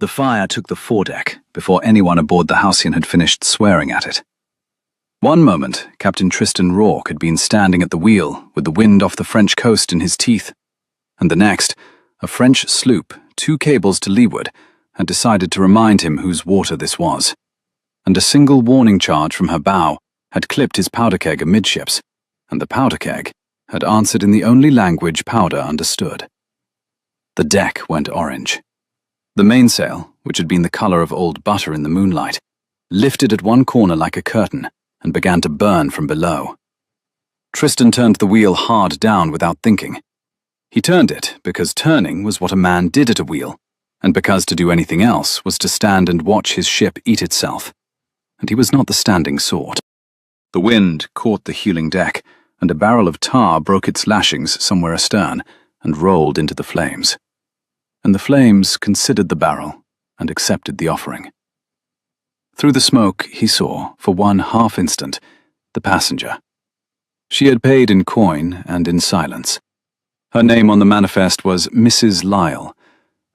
The fire took the foredeck before anyone aboard the Halcyon had finished swearing at it. One moment, Captain Tristan Rourke had been standing at the wheel with the wind off the French coast in his teeth, and the next, a French sloop, 2 cables to leeward, had decided to remind him whose water this was, and a single warning charge from her bow had clipped his powder keg amidships, and the powder keg had answered in the only language powder understood. The deck went orange. The mainsail, which had been the color of old butter in the moonlight, lifted at one corner like a curtain and began to burn from below. Tristan turned the wheel hard down without thinking. He turned it because turning was what a man did at a wheel, and because to do anything else was to stand and watch his ship eat itself. And he was not the standing sort. The wind caught the heeling deck, and a barrel of tar broke its lashings somewhere astern and rolled into the flames. And the flames considered the barrel and accepted the offering. Through the smoke he saw, for one half instant, the passenger. She had paid in coin and in silence. Her name on the manifest was Mrs. Lyle,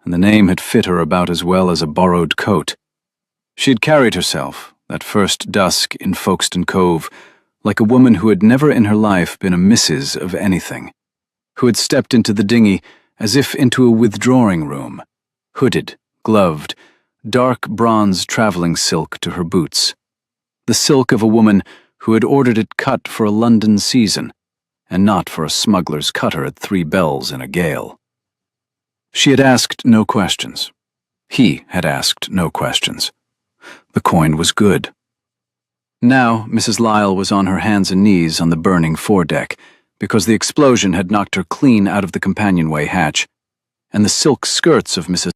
and the name had fit her about as well as a borrowed coat. She had carried herself, that first dusk in Folkestone Cove, like a woman who had never in her life been a Mrs. of anything, who had stepped into the dinghy as if into a withdrawing room, hooded, gloved, dark bronze travelling silk to her boots, the silk of a woman who had ordered it cut for a London season, and not for a smuggler's cutter at 3 bells in a gale. She had asked no questions. He had asked no questions. The coin was good. Now Mrs. Lyle was on her hands and knees on the burning foredeck, because the explosion had knocked her clean out of the companionway hatch, and the silk skirts of Mrs.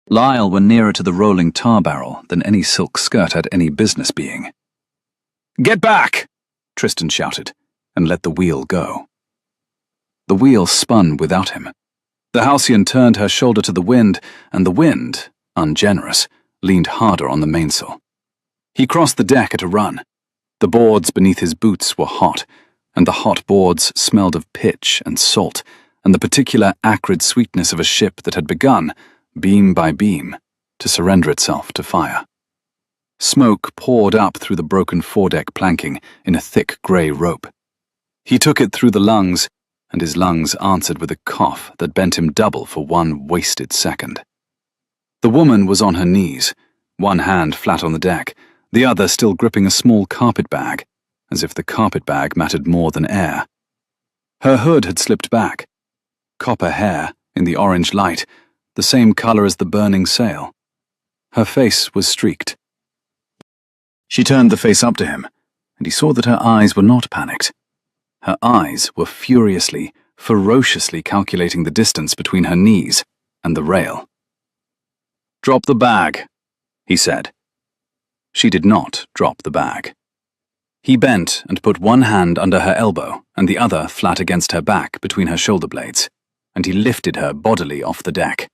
Lyle were nearer to the rolling tar barrel than any silk skirt had any business being. "Get back!" Tristan shouted, and let the wheel go. The wheel spun without him. The Halcyon turned her shoulder to the wind, and the wind, ungenerous, leaned harder on the mainsail. He crossed the deck at a run. The boards beneath his boots were hot, and the hot boards smelled of pitch and salt, and the particular acrid sweetness of a ship that had begun, beam by beam, to surrender itself to fire. Smoke poured up through the broken foredeck planking in a thick grey rope. He took it through the lungs, and his lungs answered with a cough that bent him double for one wasted second. The woman was on her knees, one hand flat on the deck, the other still gripping a small carpet bag, as if the carpet bag mattered more than air. Her hood had slipped back. Copper hair, in the orange light, the same color as the burning sail. Her face was streaked. She turned the face up to him, and he saw that her eyes were not panicked. Her eyes were furiously, ferociously calculating the distance between her knees and the rail. "Drop the bag," he said. She did not drop the bag. He bent and put one hand under her elbow and the other flat against her back between her shoulder blades, and he lifted her bodily off the deck.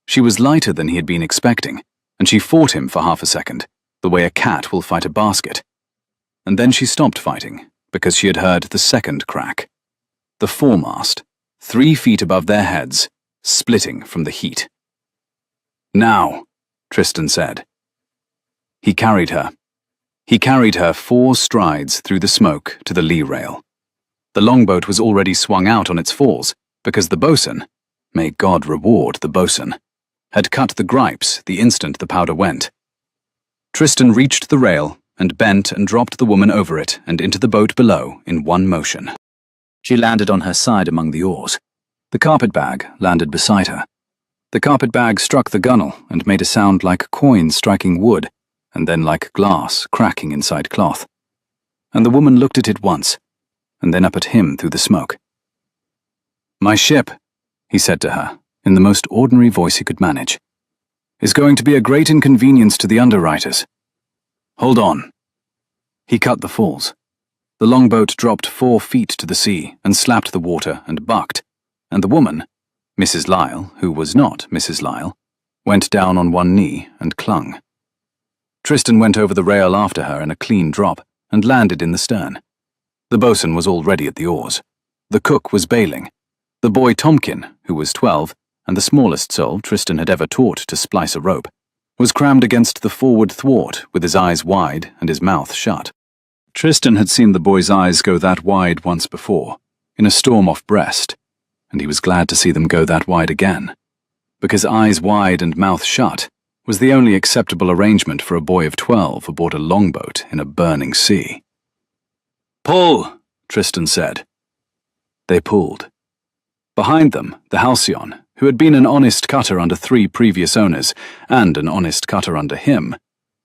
She was lighter than he had been expecting, and she fought him for half a second, the way a cat will fight a basket. And then she stopped fighting, because she had heard the second crack. The foremast, 3 feet above their heads, splitting from the heat. "Now," Tristan said. He carried her. He carried her 4 strides through the smoke to the lee rail. The longboat was already swung out on its falls, because the boatswain, may God reward the boatswain, had cut the gripes the instant the powder went. Tristan reached the rail and bent and dropped the woman over it and into the boat below in one motion. She landed on her side among the oars. The carpet-bag landed beside her. The carpet-bag struck the gunwale and made a sound like coins striking wood, and then like glass cracking inside cloth. And the woman looked at it once, and then up at him through the smoke. "My ship," he said to her, in the most ordinary voice he could manage, "is going to be a great inconvenience to the underwriters. Hold on." He cut the falls. The longboat dropped 4 feet to the sea and slapped the water and bucked, and the woman, Mrs. Lyle, who was not Mrs. Lyle, went down on one knee and clung. Tristan went over the rail after her in a clean drop and landed in the stern. The boatswain was already at the oars. The cook was bailing. The boy Tomkin, who was 12, and the smallest soul Tristan had ever taught to splice a rope, was crammed against the forward thwart with his eyes wide and his mouth shut. Tristan had seen the boy's eyes go that wide once before, in a storm off Brest, and he was glad to see them go that wide again, because eyes wide and mouth shut was the only acceptable arrangement for a boy of 12 aboard a longboat in a burning sea. "Pull," Tristan said. They pulled. Behind them, the Halcyon, who had been an honest cutter under 3 previous owners, and an honest cutter under him,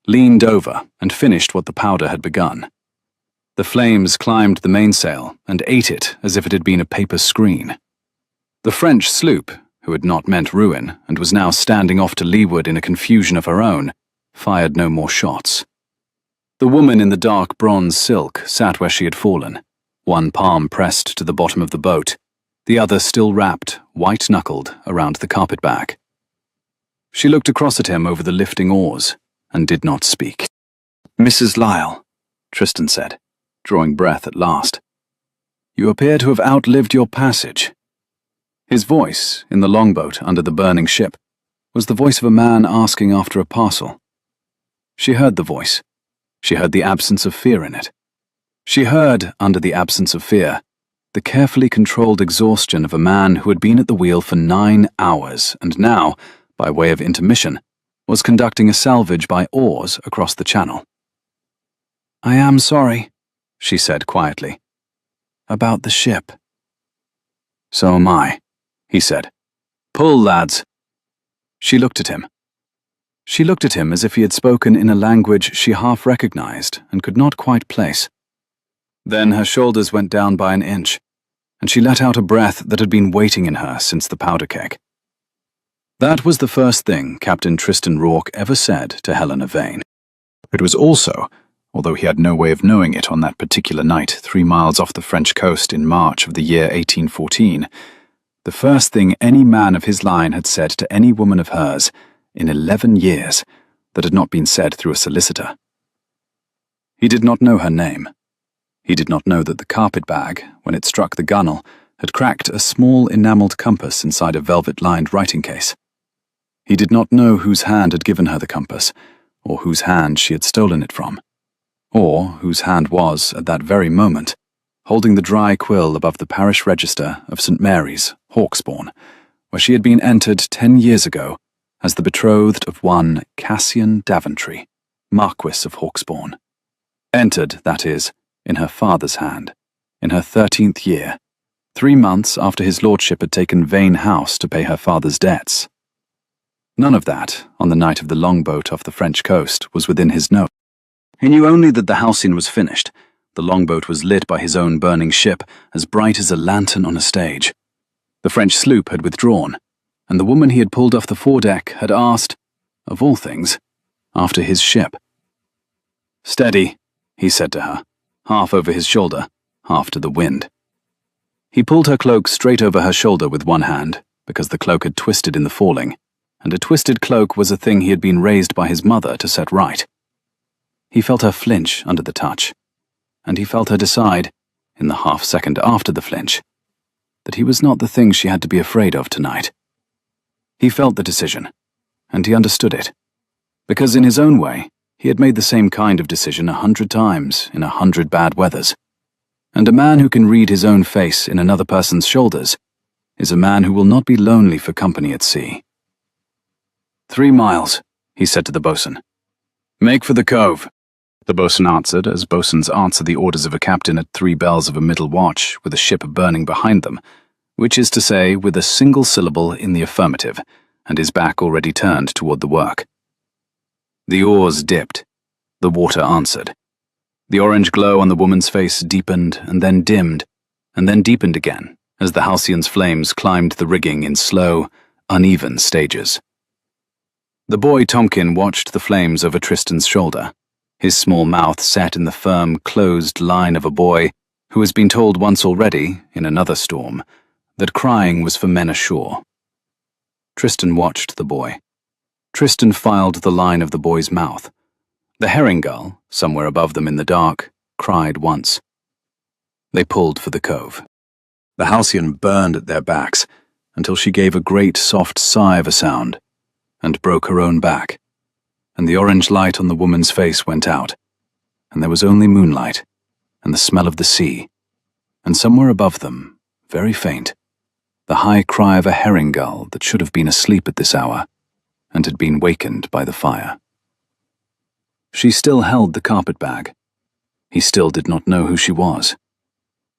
leaned over and finished what the powder had begun. The flames climbed the mainsail and ate it as if it had been a paper screen. The French sloop, who had not meant ruin and was now standing off to leeward in a confusion of her own, fired no more shots. The woman in the dark bronze silk sat where she had fallen, one palm pressed to the bottom of the boat, the other still wrapped, white-knuckled, around the carpet-bag. She looked across at him over the lifting oars and did not speak. "Mrs. Lyle," Tristan said, drawing breath at last, "you appear to have outlived your passage." His voice, in the longboat under the burning ship, was the voice of a man asking after a parcel. She heard the voice. She heard the absence of fear in it. She heard, under the absence of fear, the carefully controlled exhaustion of a man who had been at the wheel for 9 hours and now, by way of intermission, was conducting a salvage by oars across the channel. "I am sorry," she said quietly, "about the ship." "So am I," he said. "Pull, lads." She looked at him. She looked at him as if he had spoken in a language she half recognized and could not quite place. Then her shoulders went down by an inch, and she let out a breath that had been waiting in her since the powder keg. That was the first thing Captain Tristan Rourke ever said to Helena Vane. It was also, although he had no way of knowing it on that particular night 3 miles off the French coast in March of the year 1814, the first thing any man of his line had said to any woman of hers in 11 years that had not been said through a solicitor. He did not know her name. He did not know that the carpet-bag, when it struck the gunwale, had cracked a small enamelled compass inside a velvet-lined writing case. He did not know whose hand had given her the compass, or whose hand she had stolen it from, or whose hand was, at that very moment, holding the dry quill above the parish register of St. Mary's, Hawksbourne, where she had been entered 10 years ago as the betrothed of one Cassian Daventry, Marquis of Hawksbourne. Entered, that is, in her father's hand, in her 13th year, 3 months after his lordship had taken Vane House to pay her father's debts. None of that, on the night of the longboat off the French coast, was within his know. He knew only that the Halcyon was finished. The longboat was lit by his own burning ship, as bright as a lantern on a stage. The French sloop had withdrawn, and the woman he had pulled off the foredeck had asked, of all things, after his ship. "Steady," he said to her, half over his shoulder, half to the wind. He pulled her cloak straight over her shoulder with one hand, because the cloak had twisted in the falling, and a twisted cloak was a thing he had been raised by his mother to set right. He felt her flinch under the touch, and he felt her decide, in the half-second after the flinch, that he was not the thing she had to be afraid of tonight. He felt the decision, and he understood it, because in his own way, he had made the same kind of decision 100 times in 100 bad weathers. And a man who can read his own face in another person's shoulders is a man who will not be lonely for company at sea. 3 miles, he said to the boatswain. "Make for the cove." The boatswain answered, as boatswains answer the orders of a captain at 3 bells of a middle watch with a ship burning behind them, which is to say, with a single syllable in the affirmative, and his back already turned toward the work. The oars dipped. The water answered. The orange glow on the woman's face deepened and then dimmed again, as the Halcyon's flames climbed the rigging in slow, uneven stages. The boy Tomkin watched the flames over Tristan's shoulder, his small mouth set in the firm, closed line of a boy who has been told once already, in another storm, that crying was for men ashore. Tristan watched the boy. Tristan filed the line of the boy's mouth. The herring gull, somewhere above them in the dark, cried once. They pulled for the cove. The Halcyon burned at their backs, until she gave a great soft sigh of a sound and broke her own back, and the orange light on the woman's face went out, and there was only moonlight and the smell of the sea, and somewhere above them, very faint, the high cry of a herring gull that should have been asleep at this hour and had been wakened by the fire. She still held the carpet-bag. He still did not know who she was.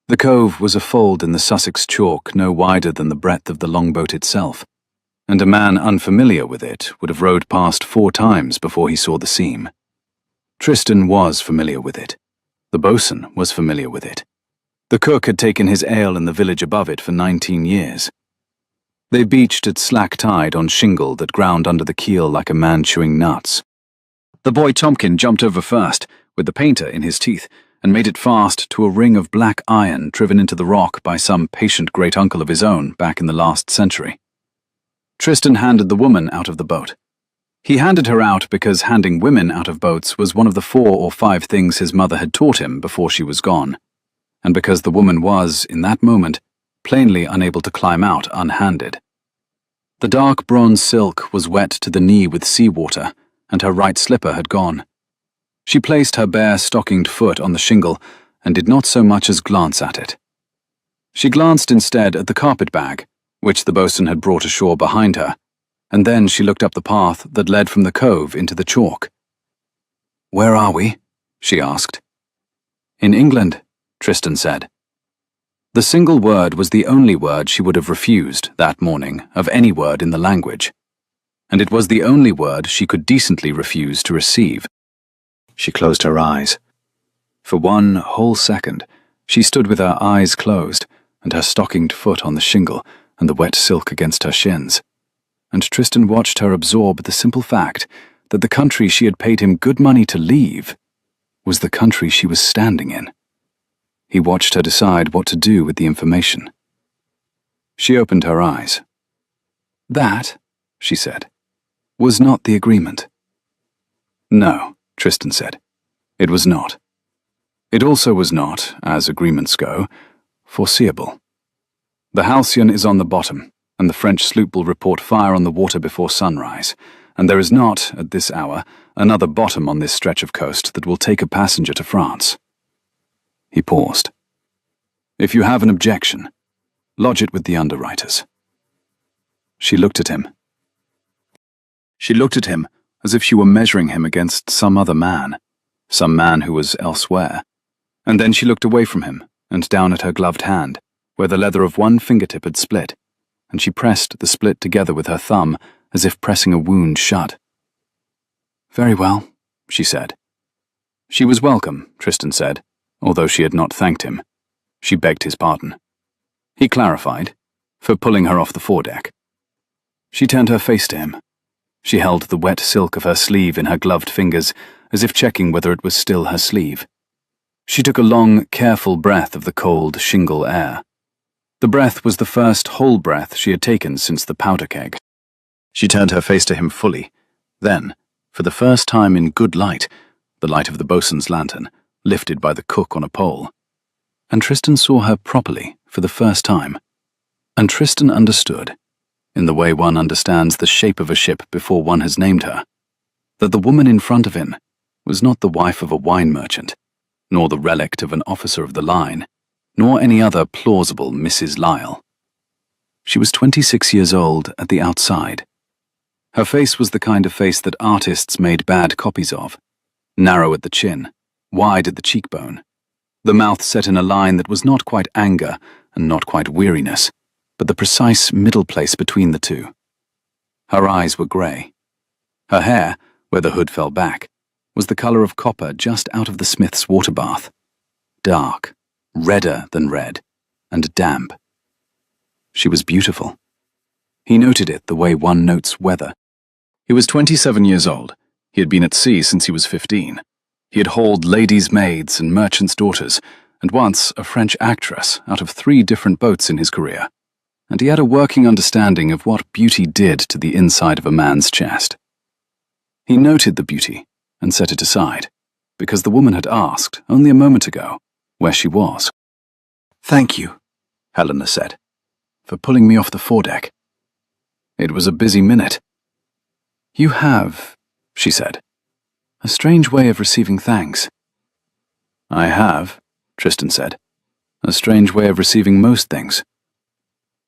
The cove was a fold in the Sussex chalk no wider than the breadth of the longboat itself, and a man unfamiliar with it would have rowed past 4 times before he saw the seam. Tristan was familiar with it. The boatswain was familiar with it. The cook had taken his ale in the village above it for 19 years. They beached at slack tide on shingle that ground under the keel like a man chewing nuts. The boy Tompkin jumped over first, with the painter in his teeth, and made it fast to a ring of black iron driven into the rock by some patient great-uncle of his own back in the last century. Tristan handed the woman out of the boat. He handed her out because handing women out of boats was one of the 4 or 5 things his mother had taught him before she was gone, and because the woman was, in that moment, plainly unable to climb out unhanded. The dark bronze silk was wet to the knee with seawater, and her right slipper had gone. She placed her bare stockinged foot on the shingle and did not so much as glance at it. She glanced instead at the carpet-bag, which the boatswain had brought ashore behind her, and then she looked up the path that led from the cove into the chalk. "Where are we?" she asked. "In England," Tristan said. The single word was the only word she would have refused that morning of any word in the language, and it was the only word she could decently refuse to receive. She closed her eyes. For 1 whole second, she stood with her eyes closed and her stockinged foot on the shingle and the wet silk against her shins, and Tristan watched her absorb the simple fact that the country she had paid him good money to leave was the country she was standing in. He watched her decide what to do with the information. She opened her eyes. "That," she said, "was not the agreement." "No," Tristan said. "It was not. It also was not, as agreements go, foreseeable. The Halcyon is on the bottom, and the French sloop will report fire on the water before sunrise, and there is not, at this hour, another bottom on this stretch of coast that will take a passenger to France." He paused. "If you have an objection, lodge it with the underwriters." She looked at him. She looked at him as if she were measuring him against some other man, some man who was elsewhere, and then she looked away from him and down at her gloved hand, where the leather of one fingertip had split, and she pressed the split together with her thumb as if pressing a wound shut. "Very well," she said. She was welcome, Tristan said, although she had not thanked him. She begged his pardon. He clarified, for pulling her off the foredeck. She turned her face to him. She held the wet silk of her sleeve in her gloved fingers, as if checking whether it was still her sleeve. She took a long, careful breath of the cold shingle air. The breath was the first whole breath she had taken since the powder keg. She turned her face to him fully. Then, for the first time in good light, the light of the boatswain's lantern, lifted by the cook on a pole. And Tristan saw her properly for the first time. And Tristan understood, in the way one understands the shape of a ship before one has named her, that the woman in front of him was not the wife of a wine merchant, nor the relict of an officer of the line, nor any other plausible Mrs. Lyle. She was 26 years old at the outside. Her face was the kind of face that artists made bad copies of, narrow at the chin, wide at the cheekbone, the mouth set in a line that was not quite anger and not quite weariness, but the precise middle place between the two. Her eyes were grey. Her hair, where the hood fell back, was the colour of copper just out of the smith's water bath, dark, redder than red, and damp. She was beautiful. He noted it the way one notes weather. He was 27 years old. He had been at sea since he was 15. He had hauled ladies' maids and merchants' daughters, and once a French actress out of 3 different boats in his career, and he had a working understanding of what beauty did to the inside of a man's chest. He noted the beauty and set it aside, because the woman had asked, only a moment ago, where she was. "Thank you," Helena said. for pulling me off the foredeck. It was a busy minute. You have, she said, a strange way of receiving thanks. I have, Tristan said, a strange way of receiving most things.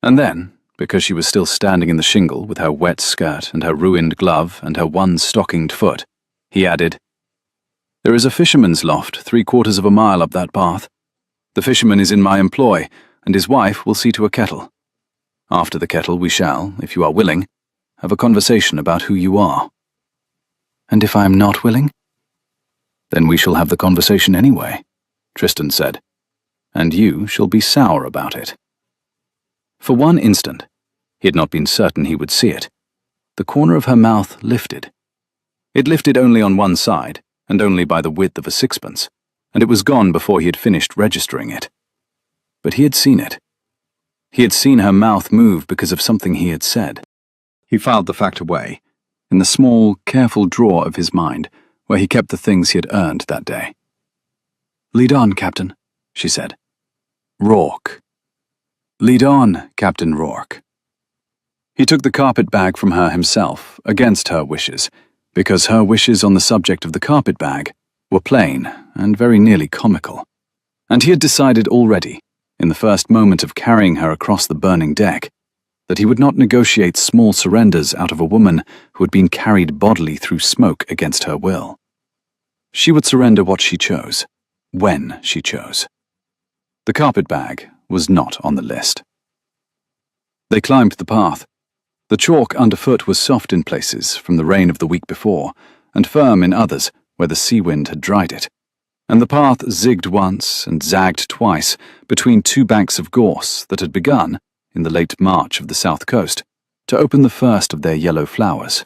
And then, because she was still standing in the shingle with her wet skirt and her ruined glove and her one stockinged foot, he added, There is a fisherman's loft 3/4 of a mile up that path. The fisherman is in my employ, and his wife will see to a kettle. After the kettle we shall, if you are willing, have a conversation about who you are. And if I am not willing? Then we shall have the conversation anyway, Tristan said, and you shall be sour about it. For one instant, he had not been certain he would see it. The corner of her mouth lifted. It lifted only on one side, and only by the width of a sixpence, and it was gone before he had finished registering it. But he had seen it. He had seen her mouth move because of something he had said. He filed the fact away, in the small, careful drawer of his mind, where he kept the things he had earned that day. Lead on, Captain, she said. Rourke. Lead on, Captain Rourke. He took the carpet bag from her himself, against her wishes, because her wishes on the subject of the carpet bag were plain and very nearly comical. And he had decided already, in the first moment of carrying her across the burning deck, that he would not negotiate small surrenders out of a woman who had been carried bodily through smoke against her will. She would surrender what she chose, when she chose. The carpet bag was not on the list. They climbed the path. The chalk underfoot was soft in places from the rain of the week before, and firm in others where the sea wind had dried it, and the path zigged once and zagged twice between two banks of gorse that had begun, in the late March of the south coast, to open the first of their yellow flowers.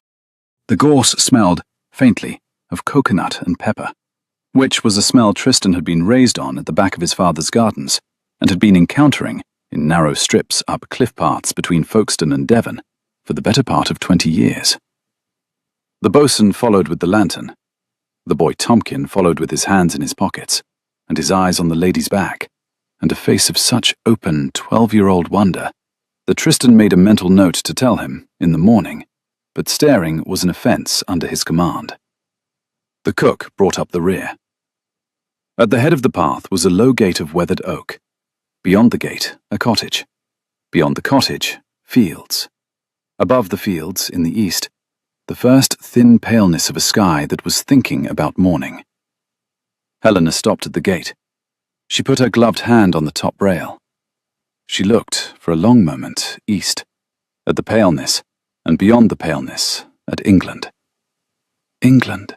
The gorse smelled, faintly, of coconut and pepper, which was a smell Tristan had been raised on at the back of his father's gardens, and had been encountering in narrow strips up cliff paths between Folkestone and Devon for the better part of 20 years. The boatswain followed with the lantern. The boy Tomkin followed with his hands in his pockets, and his eyes on the lady's back, and a face of such open 12-year-old wonder that Tristan made a mental note to tell him in the morning, but staring was an offence under his command. The cook brought up the rear. At the head of the path was a low gate of weathered oak. Beyond the gate, a cottage. Beyond the cottage, fields. Above the fields, in the east, the first thin paleness of a sky that was thinking about morning. Helena stopped at the gate. She put her gloved hand on the top rail. She looked, for a long moment, east, at the paleness, and beyond the paleness, at England. England,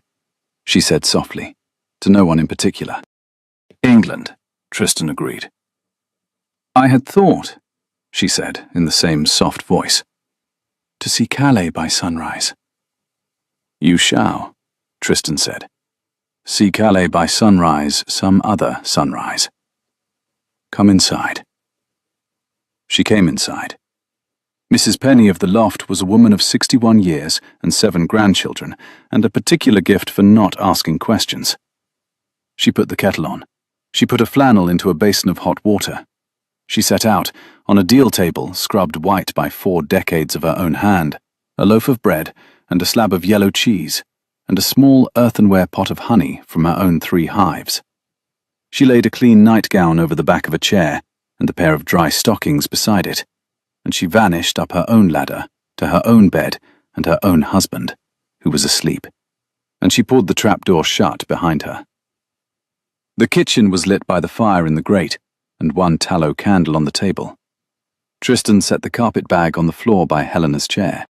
she said softly, to no one in particular. England, Tristan agreed. I had thought, she said in the same soft voice, to see Calais by sunrise. You shall, Tristan said. See Calais by sunrise some other sunrise. Come inside. She came inside. Mrs. Penny of the loft was a woman of 61 years and 7 grandchildren, and a particular gift for not asking questions. She put the kettle on. She put a flannel into a basin of hot water. She set out, on a deal table scrubbed white by 4 decades of her own hand, a loaf of bread and a slab of yellow cheese, and a small earthenware pot of honey from her own 3 hives. She laid a clean nightgown over the back of a chair and a pair of dry stockings beside it, and she vanished up her own ladder to her own bed and her own husband, who was asleep, and she pulled the trapdoor shut behind her. The kitchen was lit by the fire in the grate, and 1 tallow candle on the table. Tristan set the carpet bag on the floor by Helena's chair.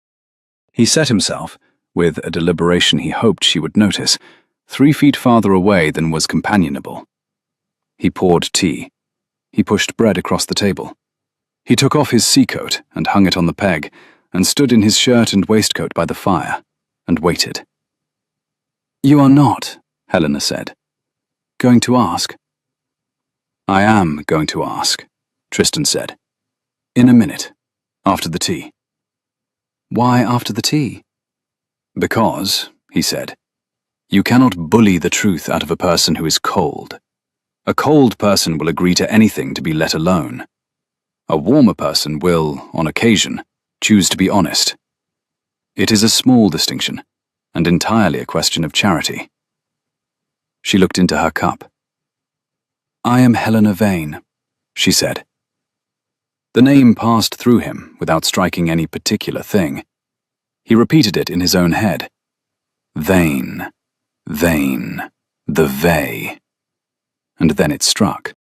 He set himself, with a deliberation he hoped she would notice, 3 feet farther away than was companionable. He poured tea. He pushed bread across the table. He took off his sea-coat and hung it on the peg, and stood in his shirt and waistcoat by the fire, and waited. You are not, Helena said, going to ask? I am going to ask, Tristan said. In a minute, after the tea. Why after the tea? Because, he said, you cannot bully the truth out of a person who is cold. A cold person will agree to anything to be let alone. A warmer person will, on occasion, choose to be honest. It is a small distinction, and entirely a question of charity. She looked into her cup. "I am Helena Vane," she said. The name passed through him without striking any particular thing. He repeated it in his own head. Vane, Vane, the Vey. And then it struck.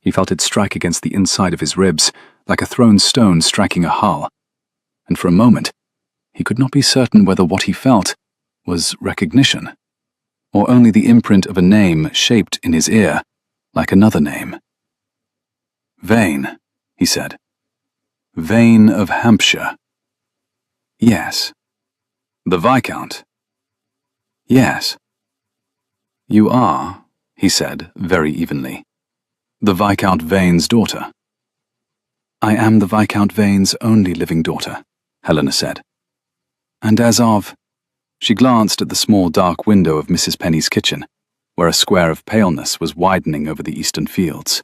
He felt it strike against the inside of his ribs, like a thrown stone striking a hull. And for a moment, he could not be certain whether what he felt was recognition, or only the imprint of a name shaped in his ear, like another name. "Vane," he said. "Vane of Hampshire." "Yes." "The Viscount?" "Yes." "You are," he said very evenly, "the Viscount Vane's daughter." "I am the Viscount Vane's only living daughter," Helena said. "And as of—" She glanced at the small dark window of Mrs. Penny's kitchen, where a square of paleness was widening over the eastern fields.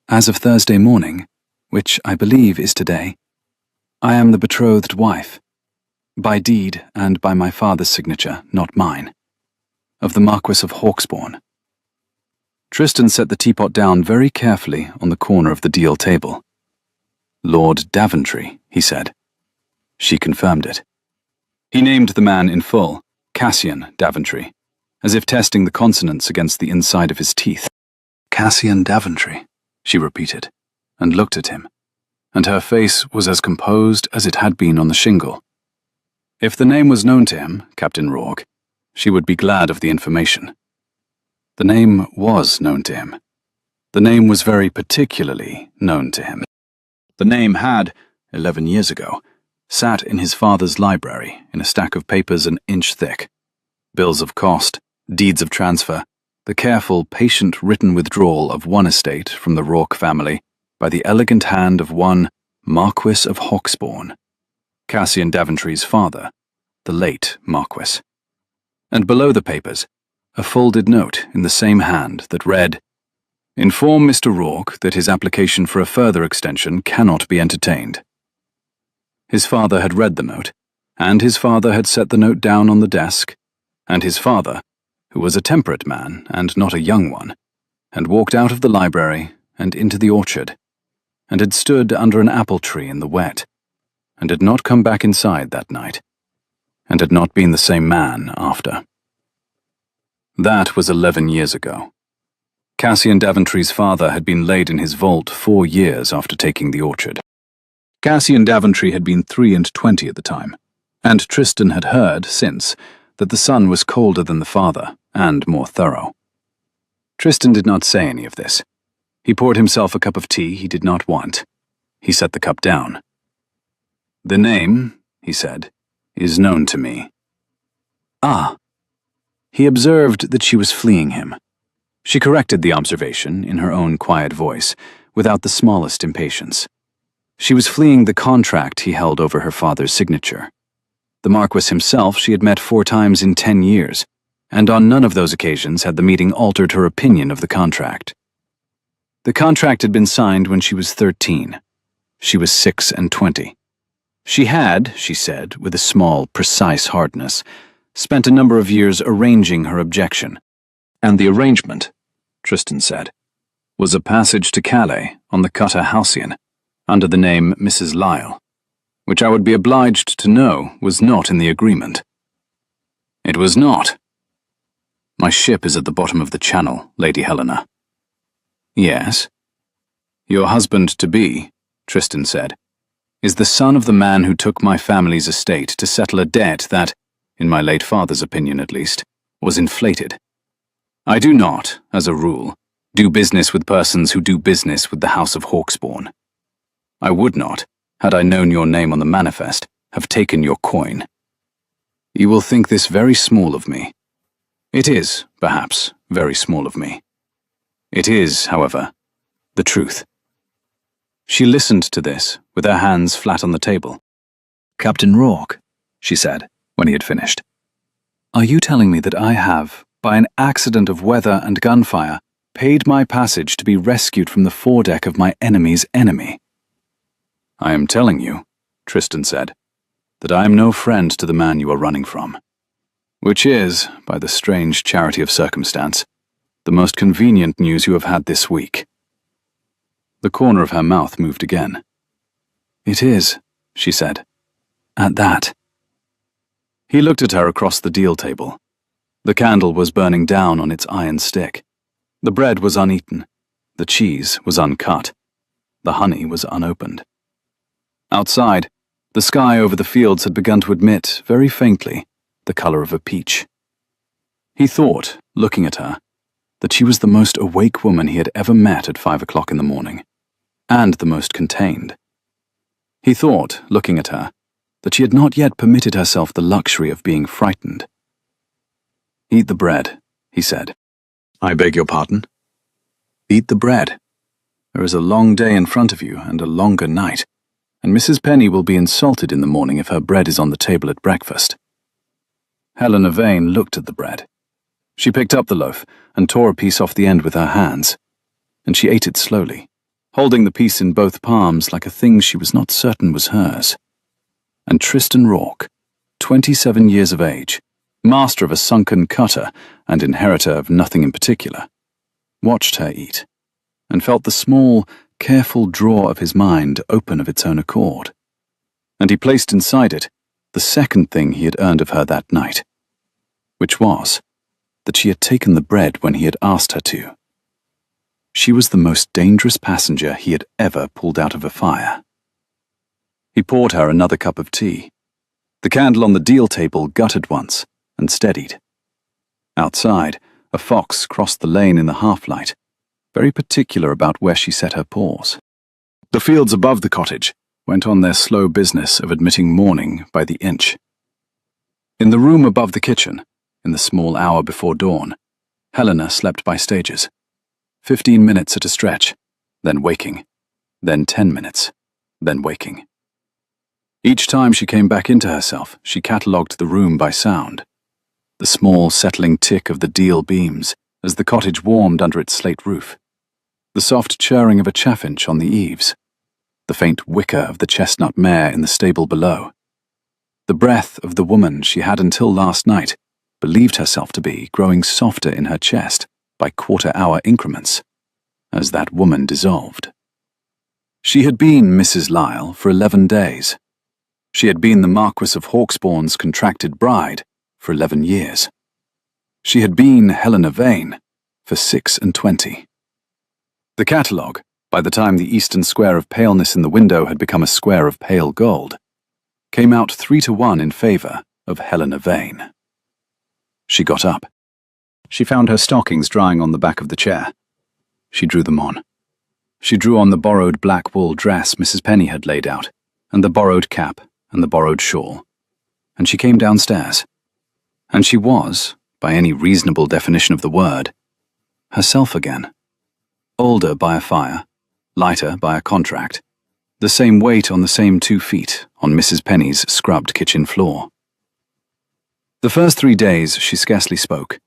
"As of Thursday morning, which I believe is today, I am the betrothed wife, by deed and by my father's signature, not mine, of the Marquis of Hawksbourne." Tristan set the teapot down very carefully on the corner of the deal table. "Lord Daventry," he said. She confirmed it. He named the man in full, Cassian Daventry, as if testing the consonants against the inside of his teeth. "Cassian Daventry," she repeated, and looked at him, and her face was as composed as it had been on the shingle. If the name was known to him, Captain Rourke, she would be glad of the information. The name was known to him. The name was very particularly known to him. The name had, 11 years ago, sat in his father's library in a stack of papers an inch thick. Bills of cost, deeds of transfer, the careful, patient written withdrawal of one estate from the Rourke family by the elegant hand of one Marquis of Hawksbourne, Cassian Daventry's father, the late Marquis. And below the papers, a folded note in the same hand that read, "Inform Mr. Rourke that his application for a further extension cannot be entertained." His father had read the note, and his father had set the note down on the desk, and his father, who was a temperate man and not a young one, had walked out of the library and into the orchard, and had stood under an apple tree in the wet, and had not come back inside that night, and had not been the same man after. That was 11 years ago. Cassian Daventry's father had been laid in his vault 4 years after taking the orchard. Cassian Daventry had been 23 at the time, and Tristan had heard, since, that the son was colder than the father, and more thorough. Tristan did not say any of this. He poured himself a cup of tea he did not want. He set the cup down. "The name," he said, "is known to me." "Ah." He observed that she was fleeing him. She corrected the observation in her own quiet voice, without the smallest impatience. She was fleeing the contract he held over her father's signature. The Marquis himself she had met 4 times in 10 years, and on none of those occasions had the meeting altered her opinion of the contract. The contract had been signed when she was 13. She was 26. She had, she said, with a small, precise hardness, spent a number of years arranging her objection. And the arrangement, Tristan said, was a passage to Calais on the cutter Halcyon, under the name Mrs. Lyle, which I would be obliged to know was not in the agreement. It was not. My ship is at the bottom of the channel, Lady Helena. Yes. Your husband-to-be, Tristan said, is the son of the man who took my family's estate to settle a debt that, in my late father's opinion at least, was inflated. I do not, as a rule, do business with persons who do business with the House of Hawksbourne. I would not, had I known your name on the manifest, have taken your coin. You will think this very small of me. It is, perhaps, very small of me. It is, however, the truth. She listened to this, with her hands flat on the table. "Captain Rourke," she said, when he had finished, "are you telling me that I have, by an accident of weather and gunfire, paid my passage to be rescued from the foredeck of my enemy's enemy, "I am telling you," Tristan said, "that I am no friend to the man you are running from. Which is, by the strange charity of circumstance, the most convenient news you have had this week." The corner of her mouth moved again. "It is," she said. "At that." He looked at her across the deal table. The candle was burning down on its iron stick. The bread was uneaten. The cheese was uncut. The honey was unopened. Outside, the sky over the fields had begun to emit, very faintly, the color of a peach. He thought, looking at her, that she was the most awake woman he had ever met at 5 o'clock in the morning, and the most contained. He thought, looking at her, that she had not yet permitted herself the luxury of being frightened. "Eat the bread," he said. "I beg your pardon?" "Eat the bread. There is a long day in front of you and a longer night, and Mrs. Penny will be insulted in the morning if her bread is on the table at breakfast." Helena Vane looked at the bread. She picked up the loaf and tore a piece off the end with her hands, and she ate it slowly, holding the piece in both palms like a thing she was not certain was hers. And Tristan Rourke, 27 years of age, master of a sunken cutter and inheritor of nothing in particular, watched her eat, and felt the small, careful drawer of his mind open of its own accord. And he placed inside it the second thing he had earned of her that night, which was that she had taken the bread when he had asked her to. She was the most dangerous passenger he had ever pulled out of a fire. He poured her another cup of tea. The candle on the deal table guttered once and steadied. Outside, a fox crossed the lane in the half-light, very particular about where she set her paws. The fields above the cottage went on their slow business of admitting morning by the inch. In the room above the kitchen, in the small hour before dawn, Helena slept by stages. 15 minutes at a stretch, then waking, then 10 minutes, then waking. Each time she came back into herself, she catalogued the room by sound. The small, settling tick of the deal beams as the cottage warmed under its slate roof. The soft churring of a chaffinch on the eaves. The faint whicker of the chestnut mare in the stable below. The breath of the woman she had until last night believed herself to be growing softer in her chest by quarter-hour increments, as that woman dissolved. She had been Mrs. Lyle for 11 days. She had been the Marquis of Hawksbourne's contracted bride for 11 years. She had been Helena Vane for 26. The catalogue, by the time the eastern square of paleness in the window had become a square of pale gold, came out 3-1 in favour of Helena Vane. She got up. She found her stockings drying on the back of the chair. She drew them on. She drew on the borrowed black wool dress Mrs. Penny had laid out, and the borrowed cap and the borrowed shawl, and she came downstairs. And she was, by any reasonable definition of the word, herself again. Older by a fire, lighter by a contract, the same weight on the same 2 feet on Mrs. Penny's scrubbed kitchen floor. The first 3 days she scarcely spoke.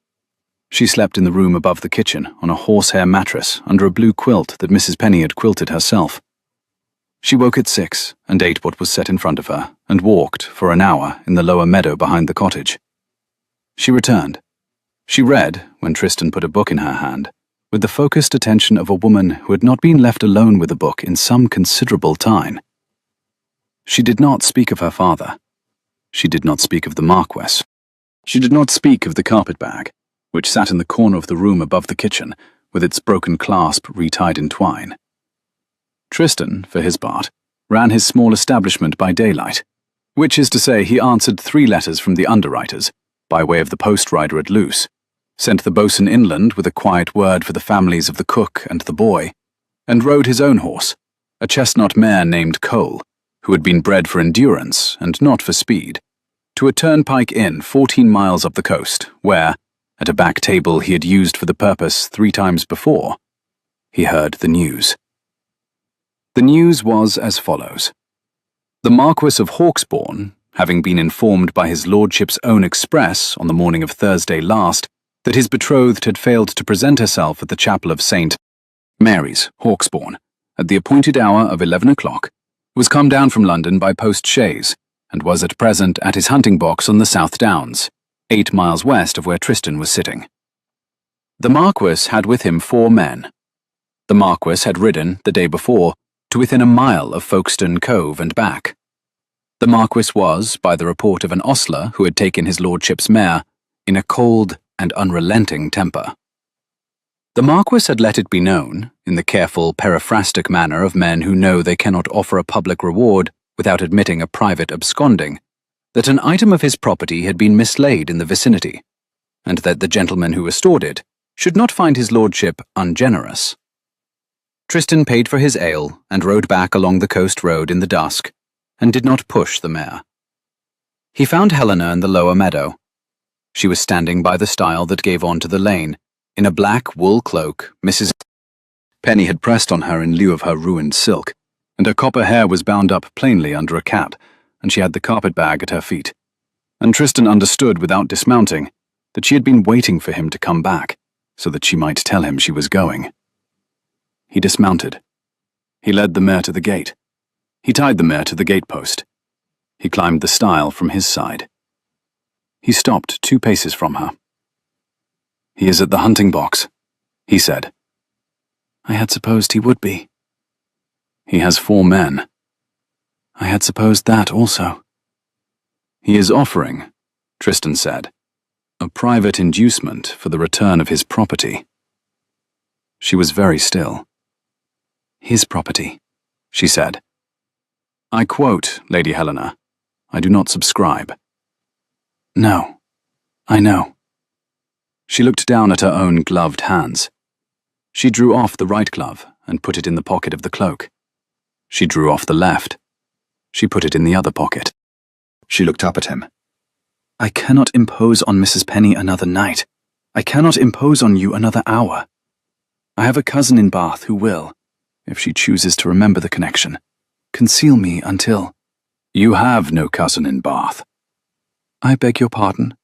She slept in the room above the kitchen on a horsehair mattress under a blue quilt that Mrs. Penny had quilted herself. She woke at 6 and ate what was set in front of her and walked for an hour in the lower meadow behind the cottage. She returned. She read, when Tristan put a book in her hand, with the focused attention of a woman who had not been left alone with a book in some considerable time. She did not speak of her father. She did not speak of the Marquess. She did not speak of the carpet-bag, which sat in the corner of the room above the kitchen, with its broken clasp retied in twine. Tristan, for his part, ran his small establishment by daylight, which is to say he answered 3 letters from the underwriters, by way of the post-rider at Luce, sent the boatswain inland with a quiet word for the families of the cook and the boy, and rode his own horse, a chestnut mare named Cole, who had been bred for endurance and not for speed, to a turnpike inn 14 miles up the coast, where, at a back table he had used for the purpose 3 times before, he heard the news. The news was as follows. The Marquis of Hawksbourne, having been informed by his lordship's own express on the morning of Thursday last that his betrothed had failed to present herself at the chapel of St. Mary's, Hawksbourne, at the appointed hour of 11 o'clock, was come down from London by post-chaise, and was at present at his hunting box on the South Downs, 8 miles west of where Tristan was sitting. The Marquis had with him 4 men. The Marquis had ridden, the day before, to within a mile of Folkestone Cove and back. The Marquis was, by the report of an ostler who had taken his lordship's mare, in a cold and unrelenting temper. The Marquis had let it be known, in the careful, periphrastic manner of men who know they cannot offer a public reward without admitting a private absconding, that an item of his property had been mislaid in the vicinity, and that the gentleman who restored it should not find his lordship ungenerous. Tristan paid for his ale and rode back along the coast road in the dusk, and did not push the mare. He found Helena in the lower meadow. She was standing by the stile that gave on to the lane, in a black wool cloak Mrs. Penny had pressed on her in lieu of her ruined silk, and her copper hair was bound up plainly under a cap, and she had the carpet-bag at her feet. And Tristan understood without dismounting that she had been waiting for him to come back, so that she might tell him she was going. He dismounted. He led the mare to the gate. He tied the mare to the gatepost. He climbed the stile from his side. He stopped 2 paces from her. "He is at the hunting box," he said. "I had supposed he would be." "He has 4 men." "I had supposed that also." "He is offering," Tristan said, "a private inducement for the return of his property." She was very still. "His property," she said. "I quote, Lady Helena. I do not subscribe." "No, I know." She looked down at her own gloved hands. She drew off the right glove and put it in the pocket of the cloak. She drew off the left. She put it in the other pocket. She looked up at him. "I cannot impose on Mrs. Penny another night. I cannot impose on you another hour. I have a cousin in Bath who will, if she chooses to remember the connection, conceal me until—" "You have no cousin in Bath." "I beg your pardon?"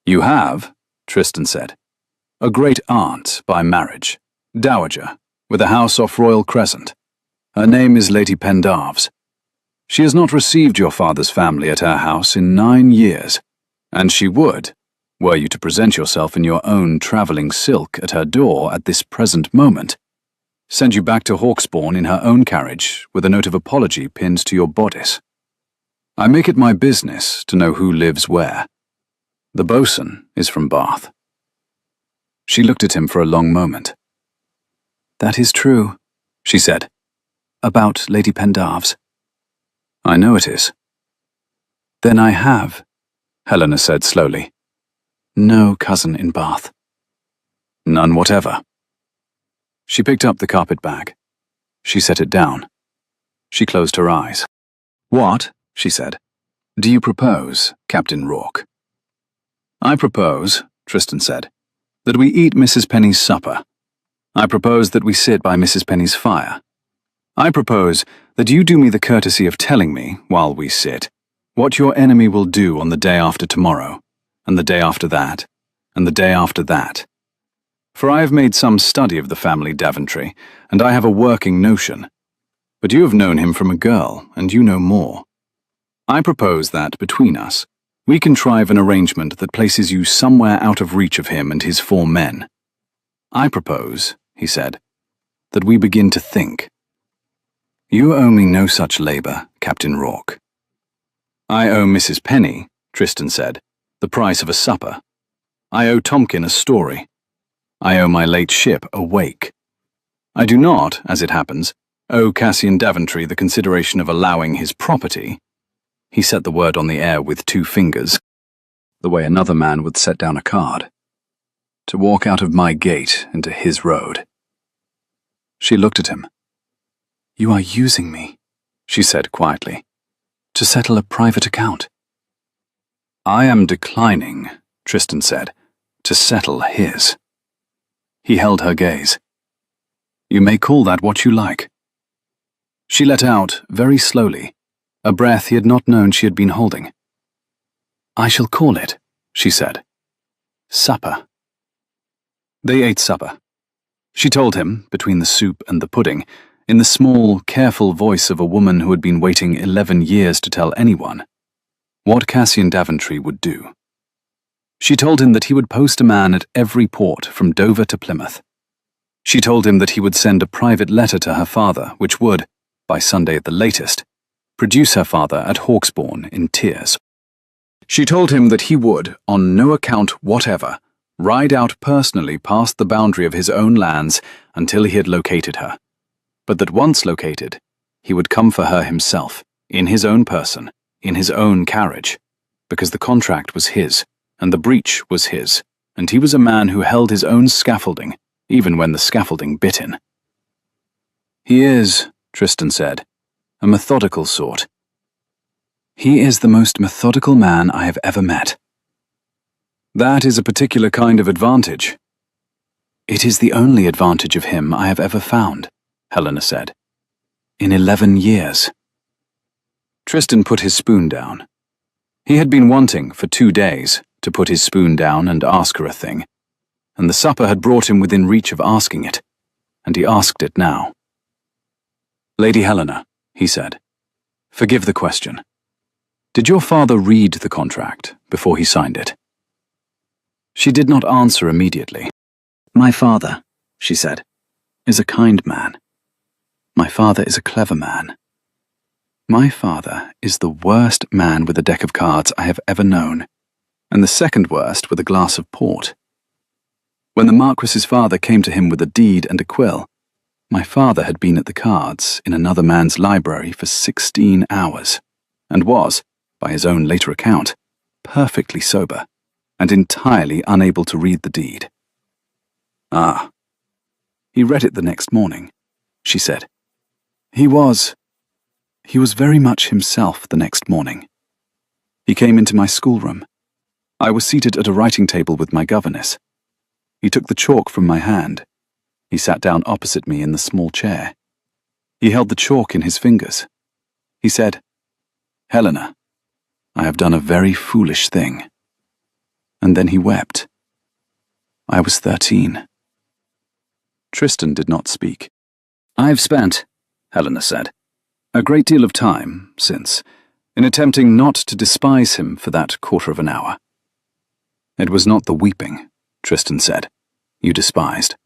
"You have," Tristan said, "a great-aunt by marriage, dowager, with a house off Royal Crescent. Her name is Lady Pendarves. She has not received your father's family at her house in 9 years, and she would, were you to present yourself in your own travelling silk at her door at this present moment, send you back to Hawksbourne in her own carriage with a note of apology pinned to your bodice. I make it my business to know who lives where. The boatswain is from Bath." She looked at him for a long moment. "That is true," she said, "about Lady Pendarves." "I know it is." "Then I have," Helena said slowly, "no cousin in Bath." "None whatever." She picked up the carpet-bag. She set it down. She closed her eyes. "What," she said, "do you propose, Captain Rourke?" "I propose," Tristan said, "that we eat Mrs. Penny's supper. I propose that we sit by Mrs. Penny's fire. I propose that you do me the courtesy of telling me, while we sit, what your enemy will do on the day after tomorrow, and the day after that, and the day after that. For I have made some study of the family Daventry, and I have a working notion. But you have known him from a girl, and you know more. I propose that, between us, we contrive an arrangement that places you somewhere out of reach of him and his 4 men. I propose," he said, "that we begin to think. You owe me no such labour, Captain Rourke." "I owe Mrs. Penny," Tristan said, "the price of a supper. I owe Tomkin a story. I owe my late ship a wake. I do not, as it happens, owe Cassian Daventry the consideration of allowing his property." He set the word on the air with 2 fingers, the way another man would set down a card. "To walk out of my gate into his road." She looked at him. "You are using me," she said quietly, "to settle a private account." "I am declining," Tristan said, "to settle his." He held her gaze. "You may call that what you like." She let out, very slowly, a breath he had not known she had been holding. "I shall call it," she said, "supper." They ate supper. She told him, between the soup and the pudding, in the small, careful voice of a woman who had been waiting 11 years to tell anyone what Cassian Daventry would do. She told him that he would post a man at every port from Dover to Plymouth. She told him that he would send a private letter to her father, which would, by Sunday at the latest, produce her father at Hawksbourne in tears. She told him that he would, on no account whatever, ride out personally past the boundary of his own lands until he had located her, but that once located, he would come for her himself, in his own person, in his own carriage, because the contract was his, and the breach was his, and he was a man who held his own scaffolding, even when the scaffolding bit him. "He is," Tristan said, "a methodical sort. He is the most methodical man I have ever met." "That is a particular kind of advantage." "It is the only advantage of him I have ever found," Helena said. "In 11 years. Tristan put his spoon down. He had been wanting, for 2 days, to put his spoon down and ask her a thing, and the supper had brought him within reach of asking it, and he asked it now. "Lady Helena," he said, "forgive the question. Did your father read the contract before he signed it?" She did not answer immediately. "My father," she said, "is a kind man. My father is a clever man. My father is the worst man with a deck of cards I have ever known, and the second worst with a glass of port. When the Marquis's father came to him with a deed and a quill, my father had been at the cards in another man's library for 16 hours, and was, by his own later account, perfectly sober, and entirely unable to read the deed." "Ah. He read it the next morning," she said. He was very much himself the next morning. He came into my schoolroom. I was seated at a writing table with my governess. He took the chalk from my hand. He sat down opposite me in the small chair. He held the chalk in his fingers. He said, 'Helena, I have done a very foolish thing.' And then he wept. I was 13. Tristan did not speak. "I've spent," Helena said, "a great deal of time, since, in attempting not to despise him for that quarter of an hour." "It was not the weeping," Tristan said, "you despised."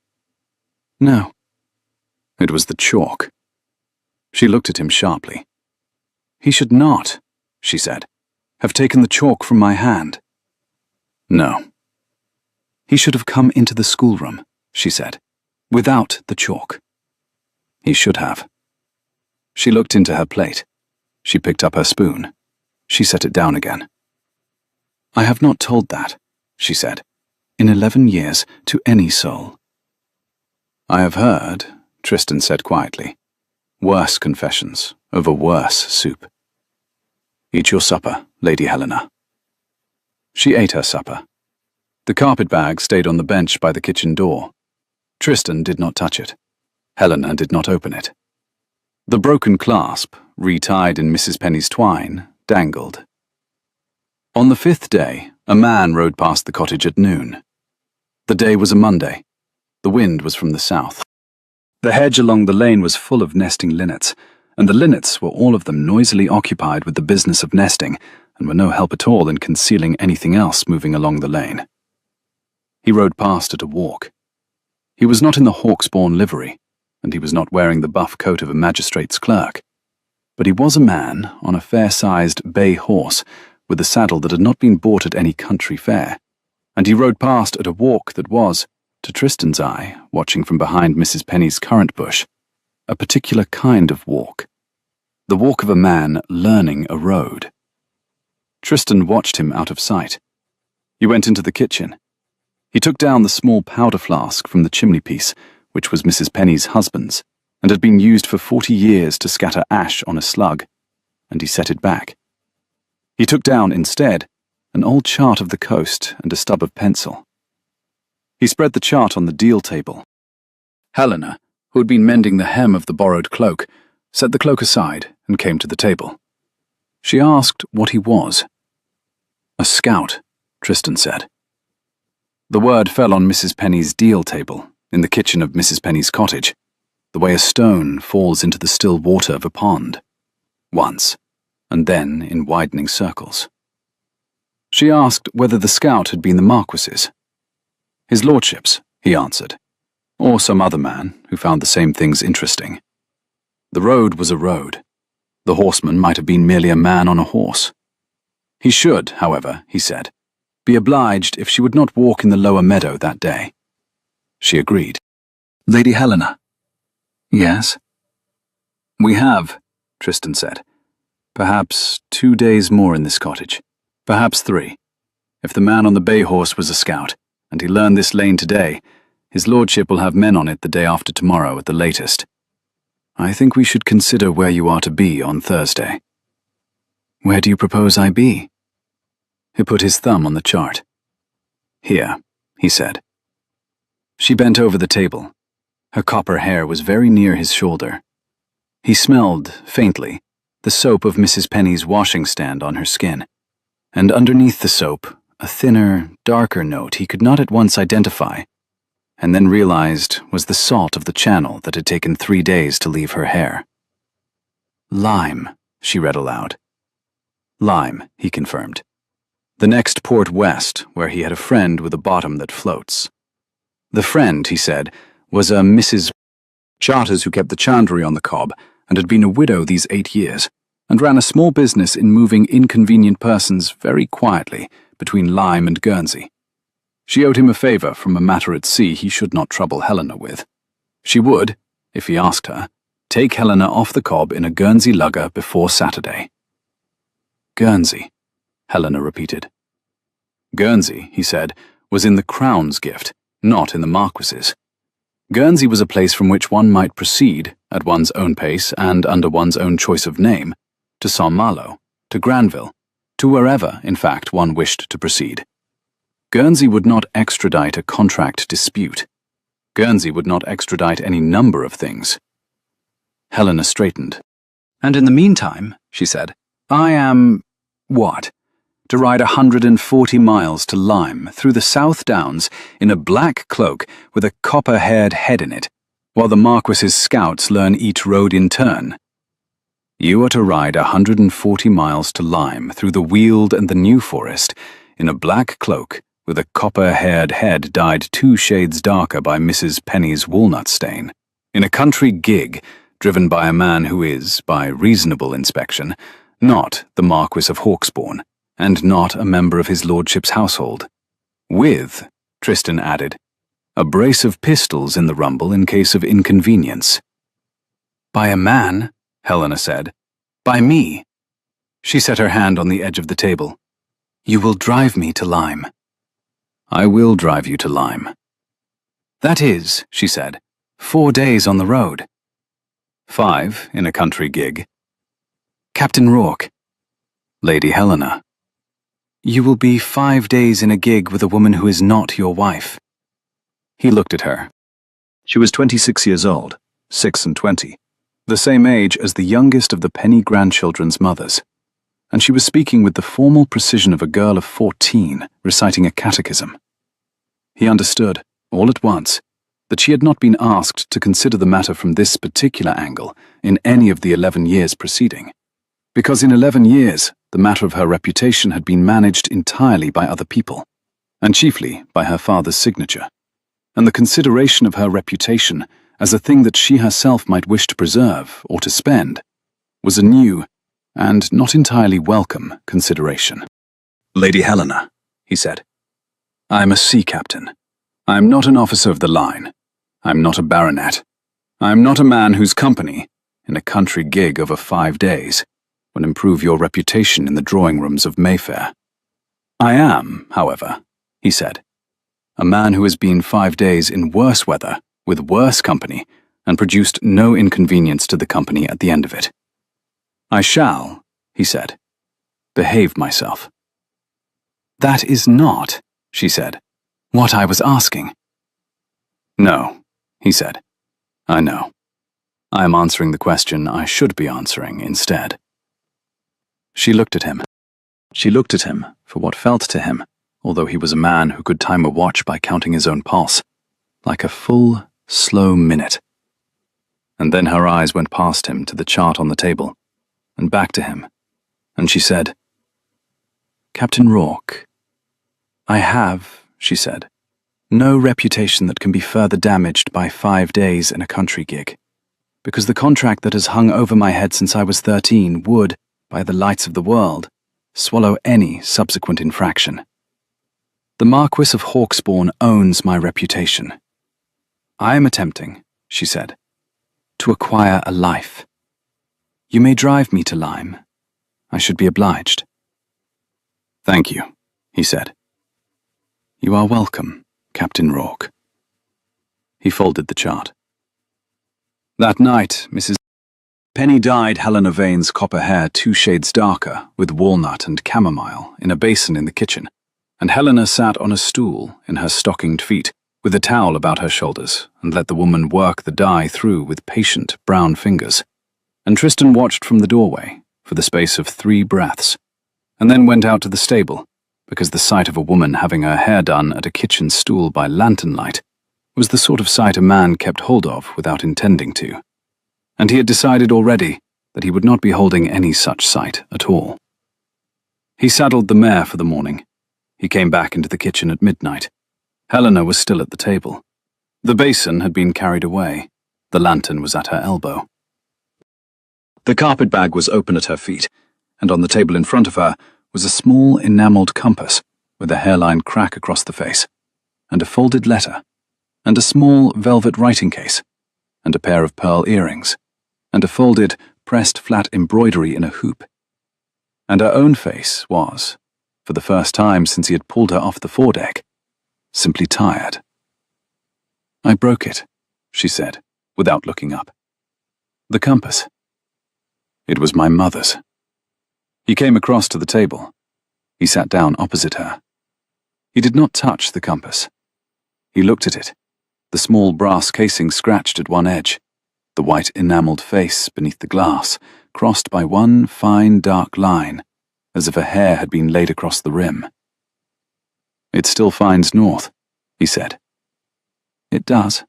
"No." "It was the chalk." She looked at him sharply. "He should not," she said, "have taken the chalk from my hand." "No." "He should have come into the schoolroom," she said, "without the chalk." "He should have." She looked into her plate. She picked up her spoon. She set it down again. "I have not told that," she said, "in 11 years to any soul." "I have heard," Tristan said quietly, "worse confessions over worse soup. Eat your supper, Lady Helena." She ate her supper. The carpet-bag stayed on the bench by the kitchen door. Tristan did not touch it. Helena did not open it. The broken clasp, retied in Mrs. Penny's twine, dangled. On the 5th day, a man rode past the cottage at noon. The day was a Monday. The wind was from the south. The hedge along the lane was full of nesting linnets, and the linnets were all of them noisily occupied with the business of nesting, and were no help at all in concealing anything else moving along the lane. He rode past at a walk. He was not in the Hawksbourne livery, and he was not wearing the buff coat of a magistrate's clerk, but he was a man on a fair-sized bay horse with a saddle that had not been bought at any country fair, and he rode past at a walk that was, to Tristan's eye, watching from behind Mrs. Penny's currant bush, a particular kind of walk, the walk of a man learning a road. Tristan watched him out of sight. He went into the kitchen. He took down the small powder flask from the chimney-piece, which was Mrs. Penny's husband's, and had been used for 40 years to scatter ash on a slug, and he set it back. He took down, instead, an old chart of the coast and a stub of pencil. He spread the chart on the deal table. Helena, who had been mending the hem of the borrowed cloak, set the cloak aside and came to the table. She asked what he was. "A scout," Tristan said. The word fell on Mrs. Penny's deal table, in the kitchen of Mrs. Penny's cottage. the way a stone falls into the still water of a pond. Once, and then in widening circles. She asked whether the scout had been the Marquis's. His lordship's, he answered, or some other man who found the same things interesting. The road was a road. The horseman might have been merely a man on a horse. He should, however, he said, be obliged if she would not walk in the lower meadow that day. She agreed. Lady Helena. Yes? We have, Tristan said. Perhaps 2 days more in this cottage. Perhaps 3. If the man on the bay horse was a scout, and he learned this lane today, his lordship will have men on it the day after tomorrow at the latest. I think we should consider where you are to be on Thursday. Where do you propose I be? He put his thumb on the chart. Here, he said. She bent over the table. Her copper hair was very near his shoulder. He smelled, faintly, the soap of Mrs. Penny's washing stand on her skin, and underneath the soap, a thinner, darker note he could not at once identify, and then realized was the salt of the channel that had taken 3 days to leave her hair. Lime, she read aloud. Lime, he confirmed. The next port west, where he had a friend with a bottom that floats. The friend, he said, was a Mrs. Charters who kept the chandlery on the cob and had been a widow these 8 years, and ran a small business in moving inconvenient persons very quietly between Lyme and Guernsey. She owed him a favour from a matter at sea he should not trouble Helena with. She would, if he asked her, take Helena off the cob in a Guernsey lugger before Saturday. Guernsey, Helena repeated. Guernsey, he said, was in the Crown's gift, not in the Marquis's. Guernsey was a place from which one might proceed, at one's own pace and under one's own choice of name, to Saint-Malo, to Granville, to wherever, in fact, one wished to proceed. Guernsey would not extradite a contract dispute. Guernsey would not extradite any number of things. Helena straightened. And in the meantime, she said, I am... what? To ride 140 miles to Lyme through the South Downs in a black cloak with a copper-haired head in it, while the Marquis's scouts learn each road in turn. You are to ride 140 miles to Lyme through the Weald and the New Forest in a black cloak with a copper-haired head dyed 2 shades darker by Mrs. Penny's walnut stain, in a country gig driven by a man who is, by reasonable inspection, not the Marquis of Hawksbourne, and not a member of his lordship's household. With, Tristan added, a brace of pistols in the rumble in case of inconvenience. By a man, Helena said. By me. She set her hand on the edge of the table. You will drive me to Lyme. I will drive you to Lyme. That is, she said, 4 days on the road. 5 in a country gig. Captain Rourke. Lady Helena. You will be 5 days in a gig with a woman who is not your wife. He looked at her. She was 26 years old, 26, the same age as the youngest of the Penny grandchildren's mothers, and she was speaking with the formal precision of a girl of 14 reciting a catechism. He understood, all at once, that she had not been asked to consider the matter from this particular angle in any of the 11 years preceding, because in 11 years the matter of her reputation had been managed entirely by other people, and chiefly by her father's signature, and the consideration of her reputation as a thing that she herself might wish to preserve or to spend was a new and not entirely welcome consideration. Lady Helena, he said, I am a sea captain. I am not an officer of the line. I am not a baronet. I am not a man whose company, in a country gig over 5 days, would improve your reputation in the drawing-rooms of Mayfair. I am, however, he said, a man who has been 5 days in worse weather, with worse company, and produced no inconvenience to the company at the end of it. I shall, he said, behave myself. That is not, she said, what I was asking. No, he said, I know. I am answering the question I should be answering instead. She looked at him. She looked at him for what felt to him, although he was a man who could time a watch by counting his own pulse, like a full, slow minute. And then her eyes went past him to the chart on the table, and back to him, and she said, "Captain Rourke, I have," she said, "no reputation that can be further damaged by 5 days in a country gig, because the contract that has hung over my head since I was 13 would, by the lights of the world, swallow any subsequent infraction. The Marquis of Hawksbourne owns my reputation. I am attempting," she said, "to acquire a life. You may drive me to Lyme. I should be obliged." "Thank you," he said. "You are welcome, Captain Rourke." He folded the chart. That night, Mrs. Penny dyed Helena Vane's copper hair 2 shades darker with walnut and chamomile in a basin in the kitchen, and Helena sat on a stool in her stockinged feet with a towel about her shoulders and let the woman work the dye through with patient brown fingers. And Tristan watched from the doorway for the space of 3 breaths, and then went out to the stable, because the sight of a woman having her hair done at a kitchen stool by lantern light was the sort of sight a man kept hold of without intending to, and he had decided already that he would not be holding any such sight at all. He saddled the mare for the morning. He came back into the kitchen at midnight. Helena was still at the table. The basin had been carried away. The lantern was at her elbow. The carpet-bag was open at her feet, and on the table in front of her was a small enamelled compass with a hairline crack across the face, and a folded letter, and a small velvet writing case, and a pair of pearl earrings, and a folded, pressed flat embroidery in a hoop. And her own face was, for the first time since he had pulled her off the foredeck, simply tired. "I broke it," she said, without looking up. "The compass." It was my mother's. He came across to the table. He sat down opposite her. He did not touch the compass. He looked at it, the small brass casing scratched at one edge, the white enamelled face beneath the glass, crossed by one fine dark line, as if a hair had been laid across the rim. "It still finds north," he said. "It does."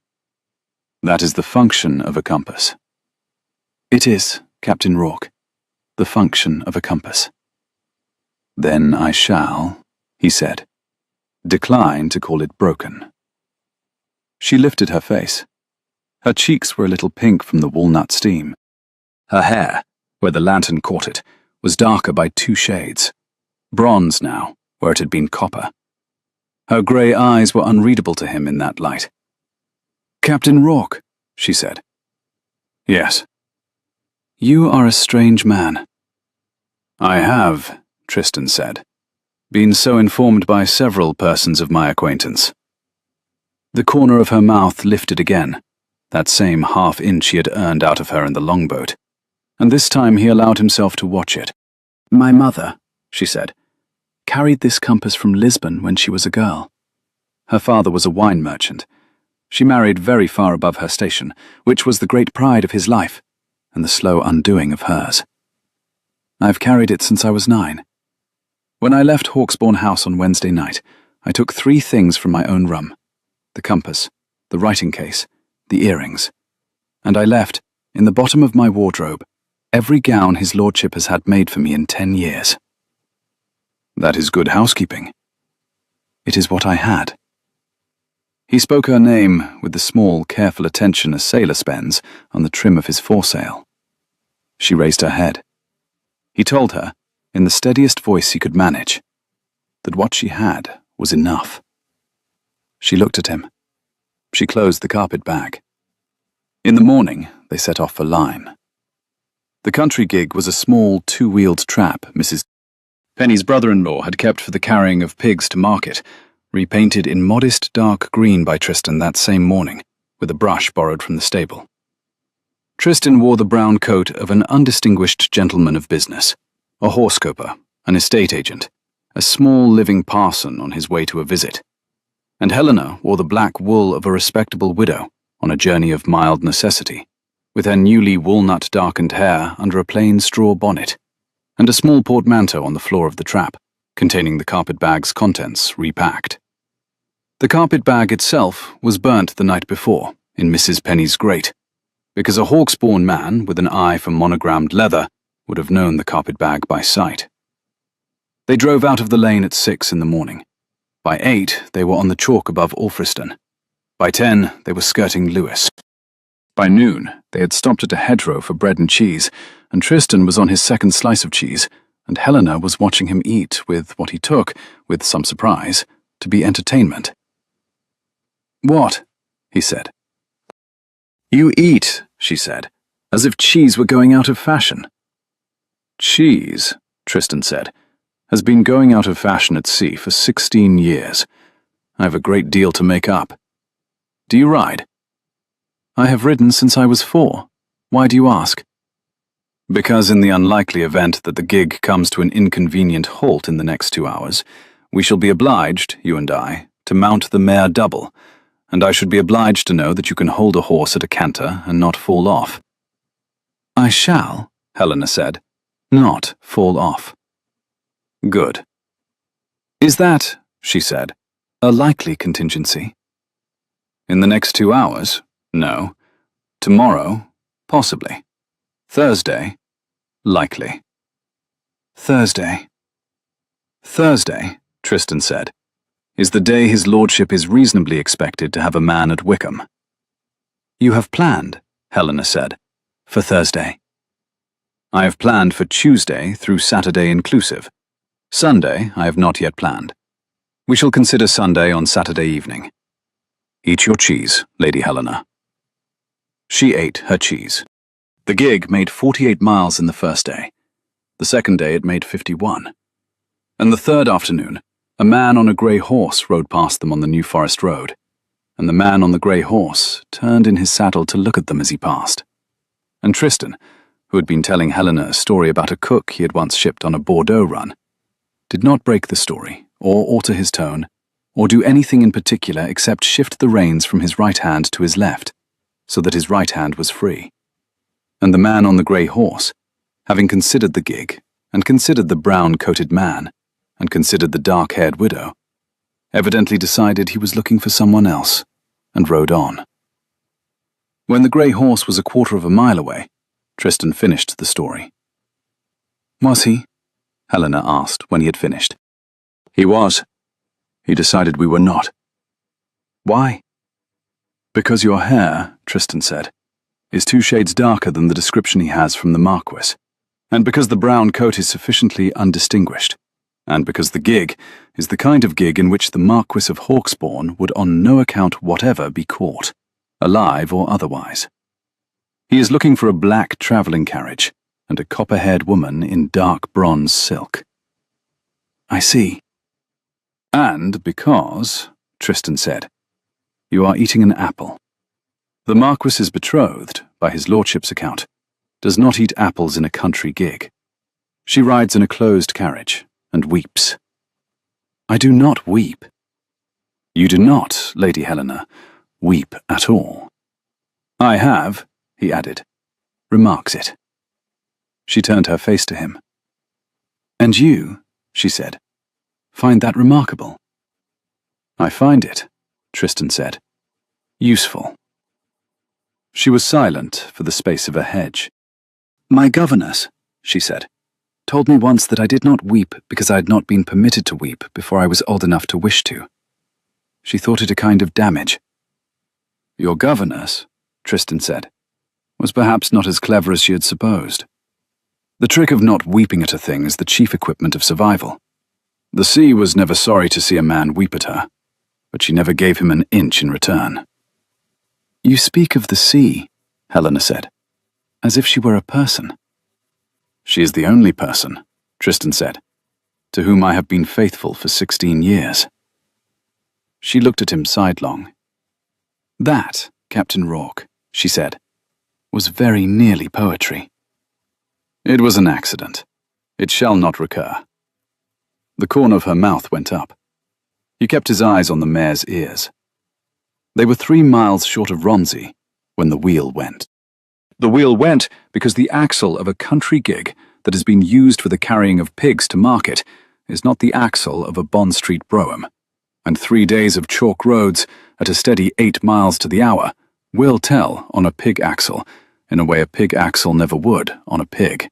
"That is the function of a compass." "It is, Captain Rourke, the function of a compass." "Then I shall," he said, "decline to call it broken." She lifted her face. Her cheeks were a little pink from the walnut steam. Her hair, where the lantern caught it, was darker by 2 shades, bronze now, where it had been copper. Her grey eyes were unreadable to him in that light. "Captain Rourke," she said. "Yes." "You are a strange man." "I have," Tristan said, "been so informed by several persons of my acquaintance." The corner of her mouth lifted again, that same half-inch he had earned out of her in the longboat, and this time he allowed himself to watch it. "My mother," she said, "carried this compass from Lisbon when she was a girl. Her father was a wine merchant. She married very far above her station, which was the great pride of his life, and the slow undoing of hers. I've carried it since I was 9. When I left Hawksbourne House on Wednesday night, I took 3 things from my own room: the compass, the writing case, the earrings, and I left, in the bottom of my wardrobe, every gown his lordship has had made for me in 10 years. That is good housekeeping. It is what I had. He spoke her name with the small, careful attention a sailor spends on the trim of his foresail. She raised her head. He told her, in the steadiest voice he could manage, that what she had was enough. She looked at him. She closed the carpet bag. In the morning, they set off for Lyme. The country gig was a small 2-wheeled trap Mrs. Penny's brother-in-law had kept for the carrying of pigs to market, repainted in modest dark green by Tristan that same morning, with a brush borrowed from the stable. Tristan wore the brown coat of an undistinguished gentleman of business, a horse-coper, an estate agent, a small living parson on his way to a visit, and Helena wore the black wool of a respectable widow on a journey of mild necessity, with her newly walnut-darkened hair under a plain straw bonnet, and a small portmanteau on the floor of the trap, containing the carpet-bag's contents repacked. The carpet-bag itself was burnt the night before in Mrs. Penny's grate, because a Hawkspawn man with an eye for monogrammed leather would have known the carpetbag by sight. They drove out of the lane at 6 in the morning. By 8, they were on the chalk above Alfriston. By 10, they were skirting Lewis. By noon, they had stopped at a hedgerow for bread and cheese, and Tristan was on his second slice of cheese, and Helena was watching him eat with what he took, with some surprise, to be entertainment. "What?" he said. "You eat," she said, "as if cheese were going out of fashion." "Cheese," Tristan said, "has been going out of fashion at sea for 16 years. I have a great deal to make up. Do you ride?" "I have ridden since I was 4. Why do you ask?" "Because in the unlikely event that the gig comes to an inconvenient halt in the next 2 hours, we shall be obliged, you and I, to mount the mare double, and I should be obliged to know that you can hold a horse at a canter and not fall off." "I shall," Helena said, "not fall off." "Good." "Is that," she said, "a likely contingency?" "In the next 2 hours? No. Tomorrow? Possibly. Thursday? Likely." "Thursday." "Thursday," Tristan said, "is the day his lordship is reasonably expected to have a man at Wickham." "You have planned," Helena said, "for Thursday." "I have planned for Tuesday through Saturday inclusive. Sunday I have not yet planned. We shall consider Sunday on Saturday evening. Eat your cheese, Lady Helena." She ate her cheese. The gig made 48 miles in the first day. The second day it made 51. And the third afternoon, a man on a grey horse rode past them on the New Forest Road, and the man on the grey horse turned in his saddle to look at them as he passed. And Tristan, who had been telling Helena a story about a cook he had once shipped on a Bordeaux run, did not break the story, or alter his tone, or do anything in particular except shift the reins from his right hand to his left, so that his right hand was free. And the man on the grey horse, having considered the gig, and considered the brown-coated man, and considered the dark-haired widow, evidently decided he was looking for someone else, and rode on. When the grey horse was a quarter of a mile away, Tristan finished the story. "Was he?" Helena asked when he had finished. "He was. He decided we were not." "Why?" "Because your hair," Tristan said, "is 2 shades darker than the description he has from the Marquis, and because the brown coat is sufficiently undistinguished, and because the gig is the kind of gig in which the Marquis of Hawkspawn would on no account whatever be caught, alive or otherwise. He is looking for a black travelling carriage and a copper-haired woman in dark bronze silk." "I see." "And because," Tristan said, "you are eating an apple. The Marquis's betrothed, by his lordship's account, does not eat apples in a country gig. She rides in a closed carriage and weeps." "I do not weep." "You do not, Lady Helena, weep at all. I have," he added, "remarks it." She turned her face to him. "And you," she said, "find that remarkable?" "I find it," Tristan said, "useful." She was silent for the space of a hedge. "My governess," she said, "told me once that I did not weep because I had not been permitted to weep before I was old enough to wish to. She thought it a kind of damage." "Your governess," Tristan said, "was perhaps not as clever as she had supposed. The trick of not weeping at a thing is the chief equipment of survival. The sea was never sorry to see a man weep at her, but she never gave him an inch in return." "You speak of the sea," Helena said, "as if she were a person." "She is the only person," Tristan said, "to whom I have been faithful for 16 years. She looked at him sidelong. "That, Captain Rourke," she said, "was very nearly poetry." "It was an accident. It shall not recur." The corner of her mouth went up. He kept his eyes on the mare's ears. They were 3 miles short of Romsey when the wheel went. The wheel went because the axle of a country gig that has been used for the carrying of pigs to market is not the axle of a Bond Street brougham, and 3 days of chalk roads at a steady 8 miles to the hour will tell on a pig axle in a way a pig axle never would on a pig.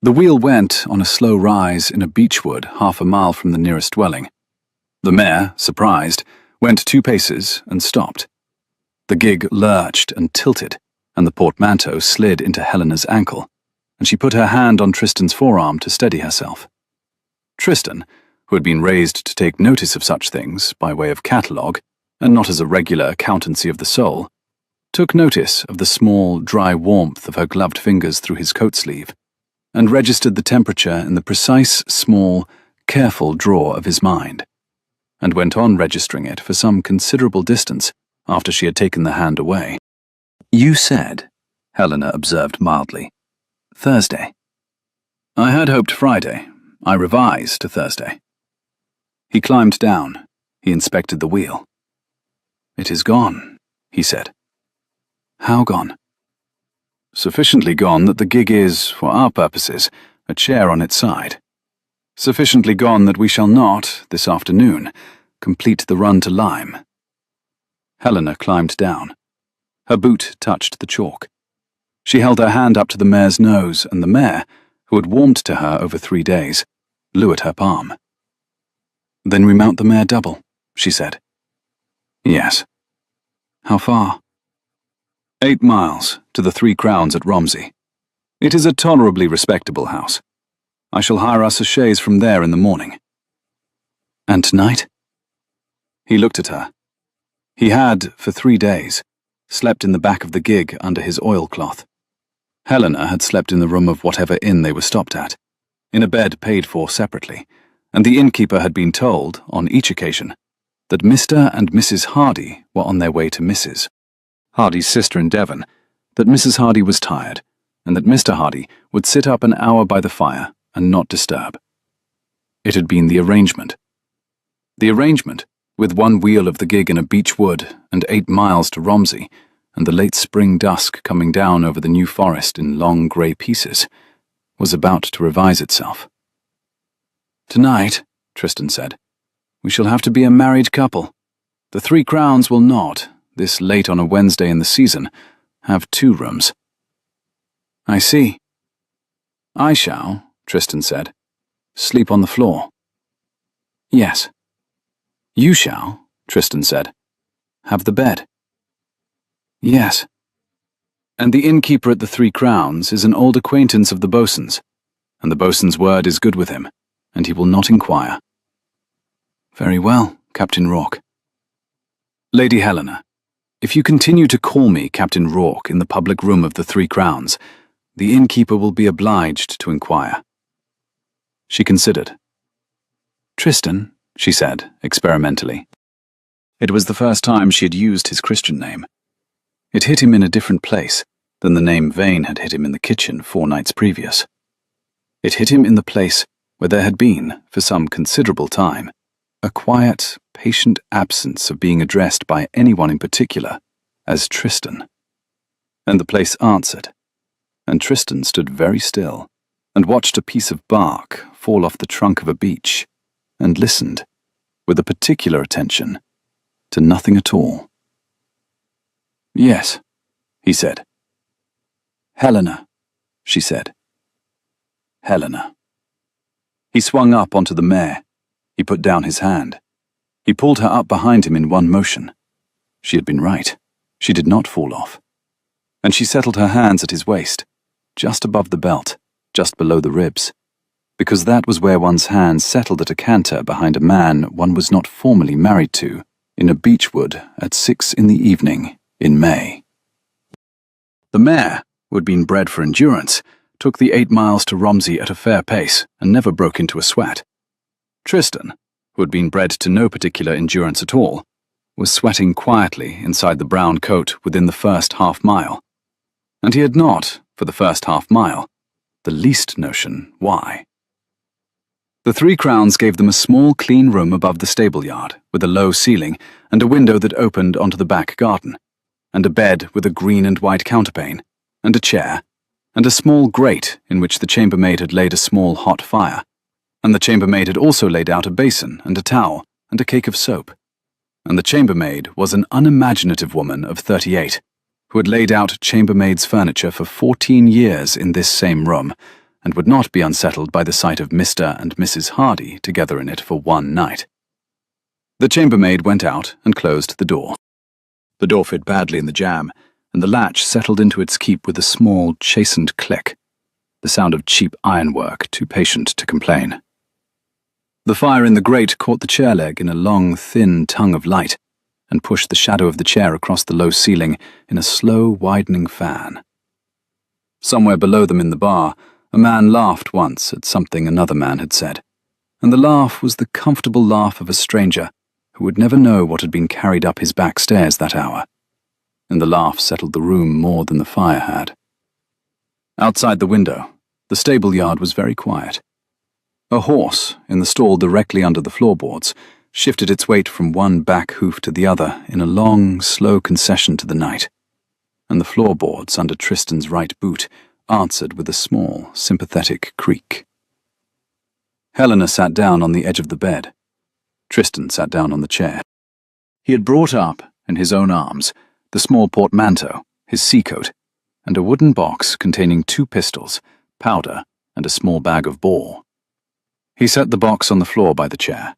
The wheel went on a slow rise in a beechwood 1/2 a mile from the nearest dwelling. The mare, surprised, went 2 paces and stopped. The gig lurched and tilted, and the portmanteau slid into Helena's ankle, and she put her hand on Tristan's forearm to steady herself. Tristan, who had been raised to take notice of such things by way of catalogue, and not as a regular accountancy of the soul, took notice of the small, dry warmth of her gloved fingers through his coat sleeve, and registered the temperature in the precise, small, careful drawer of his mind, and went on registering it for some considerable distance after she had taken the hand away. "You said," Helena observed mildly, "Thursday." "I had hoped Friday. I revised to Thursday." He climbed down. He inspected the wheel. "It is gone," he said. "How gone?" "Sufficiently gone that the gig is, for our purposes, a chair on its side. Sufficiently gone that we shall not, this afternoon, complete the run to Lyme." Helena climbed down. Her boot touched the chalk. She held her hand up to the mare's nose, and the mare, who had warmed to her over 3 days, blew at her palm. "Then we mount the mare double," she said. "Yes." "How far?" 8 miles, to the 3 Crowns at Romsey. It is a tolerably respectable house. I shall hire us a chaise from there in the morning." "And tonight?" He looked at her. He had, for 3 days, slept in the back of the gig under his oilcloth. Helena had slept in the room of whatever inn they were stopped at, in a bed paid for separately, and the innkeeper had been told, on each occasion, that Mr. and Mrs. Hardy were on their way to Mrs. Hardy's sister in Devon, that Mrs. Hardy was tired, and that Mr. Hardy would sit up an hour by the fire and not disturb. It had been the arrangement. The arrangement, with 1 wheel of the gig in a beech wood and 8 miles to Romsey, and the late spring dusk coming down over the New Forest in long grey pieces, was about to revise itself. "Tonight," Tristan said, "we shall have to be a married couple. The 3 Crowns will not, this late on a Wednesday in the season, have 2 rooms." "I see." "I shall," Tristan said, "sleep on the floor." "Yes." "You shall," Tristan said, "have the bed." "Yes." "And the innkeeper at the 3 Crowns is an old acquaintance of the boatswain's, and the boatswain's word is good with him, and he will not inquire." "Very well, Captain Rourke." "Lady Helena, if you continue to call me Captain Rourke in the public room of the 3 Crowns, the innkeeper will be obliged to inquire." She considered. "Tristan," she said, experimentally. It was the first time she had used his Christian name. It hit him in a different place than the name Vane had hit him in the kitchen 4 nights previous. It hit him in the place where there had been, for some considerable time, a quiet, patient absence of being addressed by anyone in particular as Tristan. And the place answered, and Tristan stood very still and watched a piece of bark fall off the trunk of a beech, and listened, with a particular attention, to nothing at all. "Yes," he said. "Helena," she said. "Helena." He swung up onto the mare. He put down his hand. He pulled her up behind him in one motion. She had been right. She did not fall off. And she settled her hands at his waist, just above the belt, just below the ribs, because that was where one's hands settled at a canter behind a man one was not formally married to, in a beechwood at 6 in the evening in May. The mare, who had been bred for endurance, took the 8 miles to Romsey at a fair pace and never broke into a sweat. Tristan, who had been bred to no particular endurance at all, was sweating quietly inside the brown coat within the first half-mile. And he had not, for the first half-mile, the least notion why. The 3 Crowns gave them a small, clean room above the stable-yard, with a low ceiling and a window that opened onto the back garden, and a bed with a green and white counterpane, and a chair, and a small grate in which the chambermaid had laid a small hot fire, and the chambermaid had also laid out a basin and a towel and a cake of soap. and the chambermaid was an unimaginative woman of 38, who had laid out chambermaid's furniture for 14 years in this same room, and would not be unsettled by the sight of Mr. and Mrs. Hardy together in it for one night. The chambermaid went out and closed the door. The door fit badly in the jamb, and the latch settled into its keep with a small, chastened click, the sound of cheap ironwork too patient to complain. The fire in the grate caught the chair leg in a long, thin tongue of light, and pushed the shadow of the chair across the low ceiling in a slow, widening fan. Somewhere below them in the bar, a man laughed once at something another man had said, and the laugh was the comfortable laugh of a stranger who would never know what had been carried up his back stairs that hour, and the laugh settled the room more than the fire had. Outside the window, the stable yard was very quiet. A horse, in the stall directly under the floorboards, shifted its weight from one back hoof to the other in a long, slow concession to the night, and the floorboards under Tristan's right boot answered with a small, sympathetic creak. Helena sat down on the edge of the bed. Tristan sat down on the chair. He had brought up, in his own arms, the small portmanteau, his sea-coat, and a wooden box containing 2 pistols, powder, and a small bag of ball. He set the box on the floor by the chair.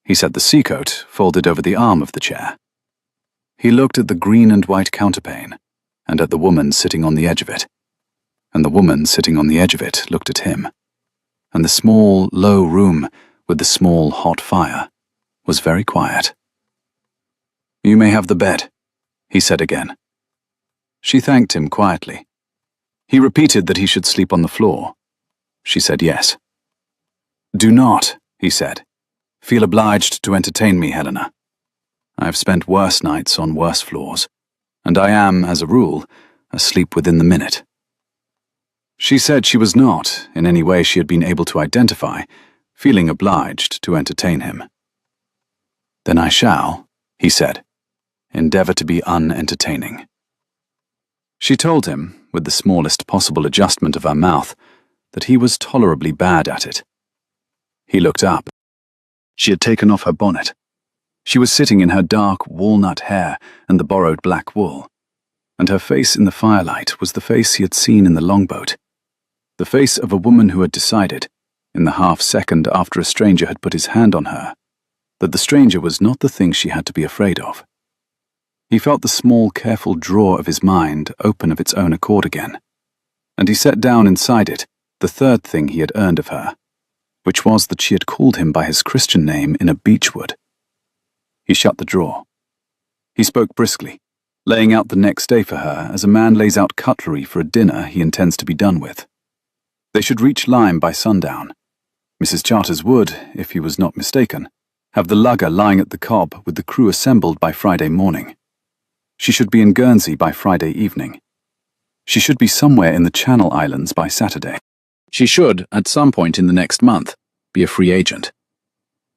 He set the sea-coat folded over the arm of the chair. He looked at the green and white counterpane, and at the woman sitting on the edge of it. And the woman sitting on the edge of it looked at him. And the small, low room, with the small, hot fire, was very quiet. "You may have the bed," he said again. She thanked him quietly. He repeated that he should sleep on the floor. She said yes. "Do not," he said, "feel obliged to entertain me, Helena. I have spent worse nights on worse floors, and I am, as a rule, asleep within the minute." She said she was not, in any way she had been able to identify, feeling obliged to entertain him. "Then I shall," he said, "endeavor to be unentertaining." She told him, with the smallest possible adjustment of her mouth, that he was tolerably bad at it. He looked up. She had taken off her bonnet. She was sitting in her dark walnut hair and the borrowed black wool, and her face in the firelight was the face he had seen in the longboat, the face of a woman who had decided, in the half-second after a stranger had put his hand on her, that the stranger was not the thing she had to be afraid of. He felt the small, careful drawer of his mind open of its own accord again, and he set down inside it the third thing he had earned of her, which was that she had called him by his Christian name in a beechwood. He shut the drawer. He spoke briskly, laying out the next day for her as a man lays out cutlery for a dinner he intends to be done with. They should reach Lyme by sundown. Mrs. Charters would, if he was not mistaken, have the lugger lying at the Cobb with the crew assembled by Friday morning. She should be in Guernsey by Friday evening. She should be somewhere in the Channel Islands by Saturday. She should, at some point in the next month, be a free agent.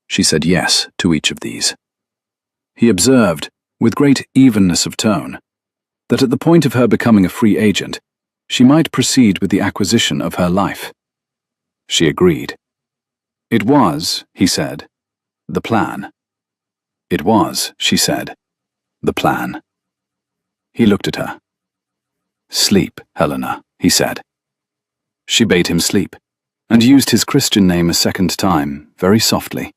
She said yes to each of these. He observed, with great evenness of tone, that at the point of her becoming a free agent, she might proceed with the acquisition of her life. She agreed. It was, he said, the plan. It was, she said, the plan. He looked at her. "Sleep, Helena," he said. She bade him sleep, and used his Christian name a second time, very softly,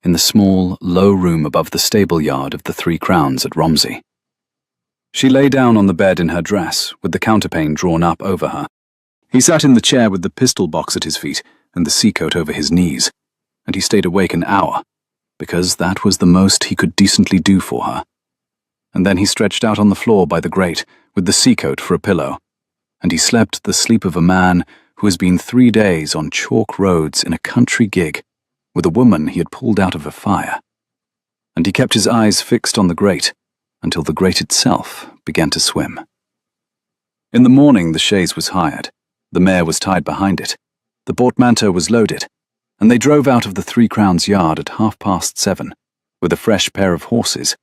in the small, low room above the stable yard of the 3 Crowns at Romsey. She lay down on the bed in her dress, with the counterpane drawn up over her. He sat in the chair with the pistol box at his feet and the sea-coat over his knees, and he stayed awake an hour, because that was the most he could decently do for her. And then he stretched out on the floor by the grate, with the sea-coat for a pillow, and he slept the sleep of a man who has been 3 days on chalk roads in a country gig, with a woman he had pulled out of a fire. And he kept his eyes fixed on the grate, until the grate itself began to swim. In the morning the chaise was hired, the mare was tied behind it, the portmanteau was loaded, and they drove out of the 3 Crowns yard at 7:30, with a fresh pair of horses,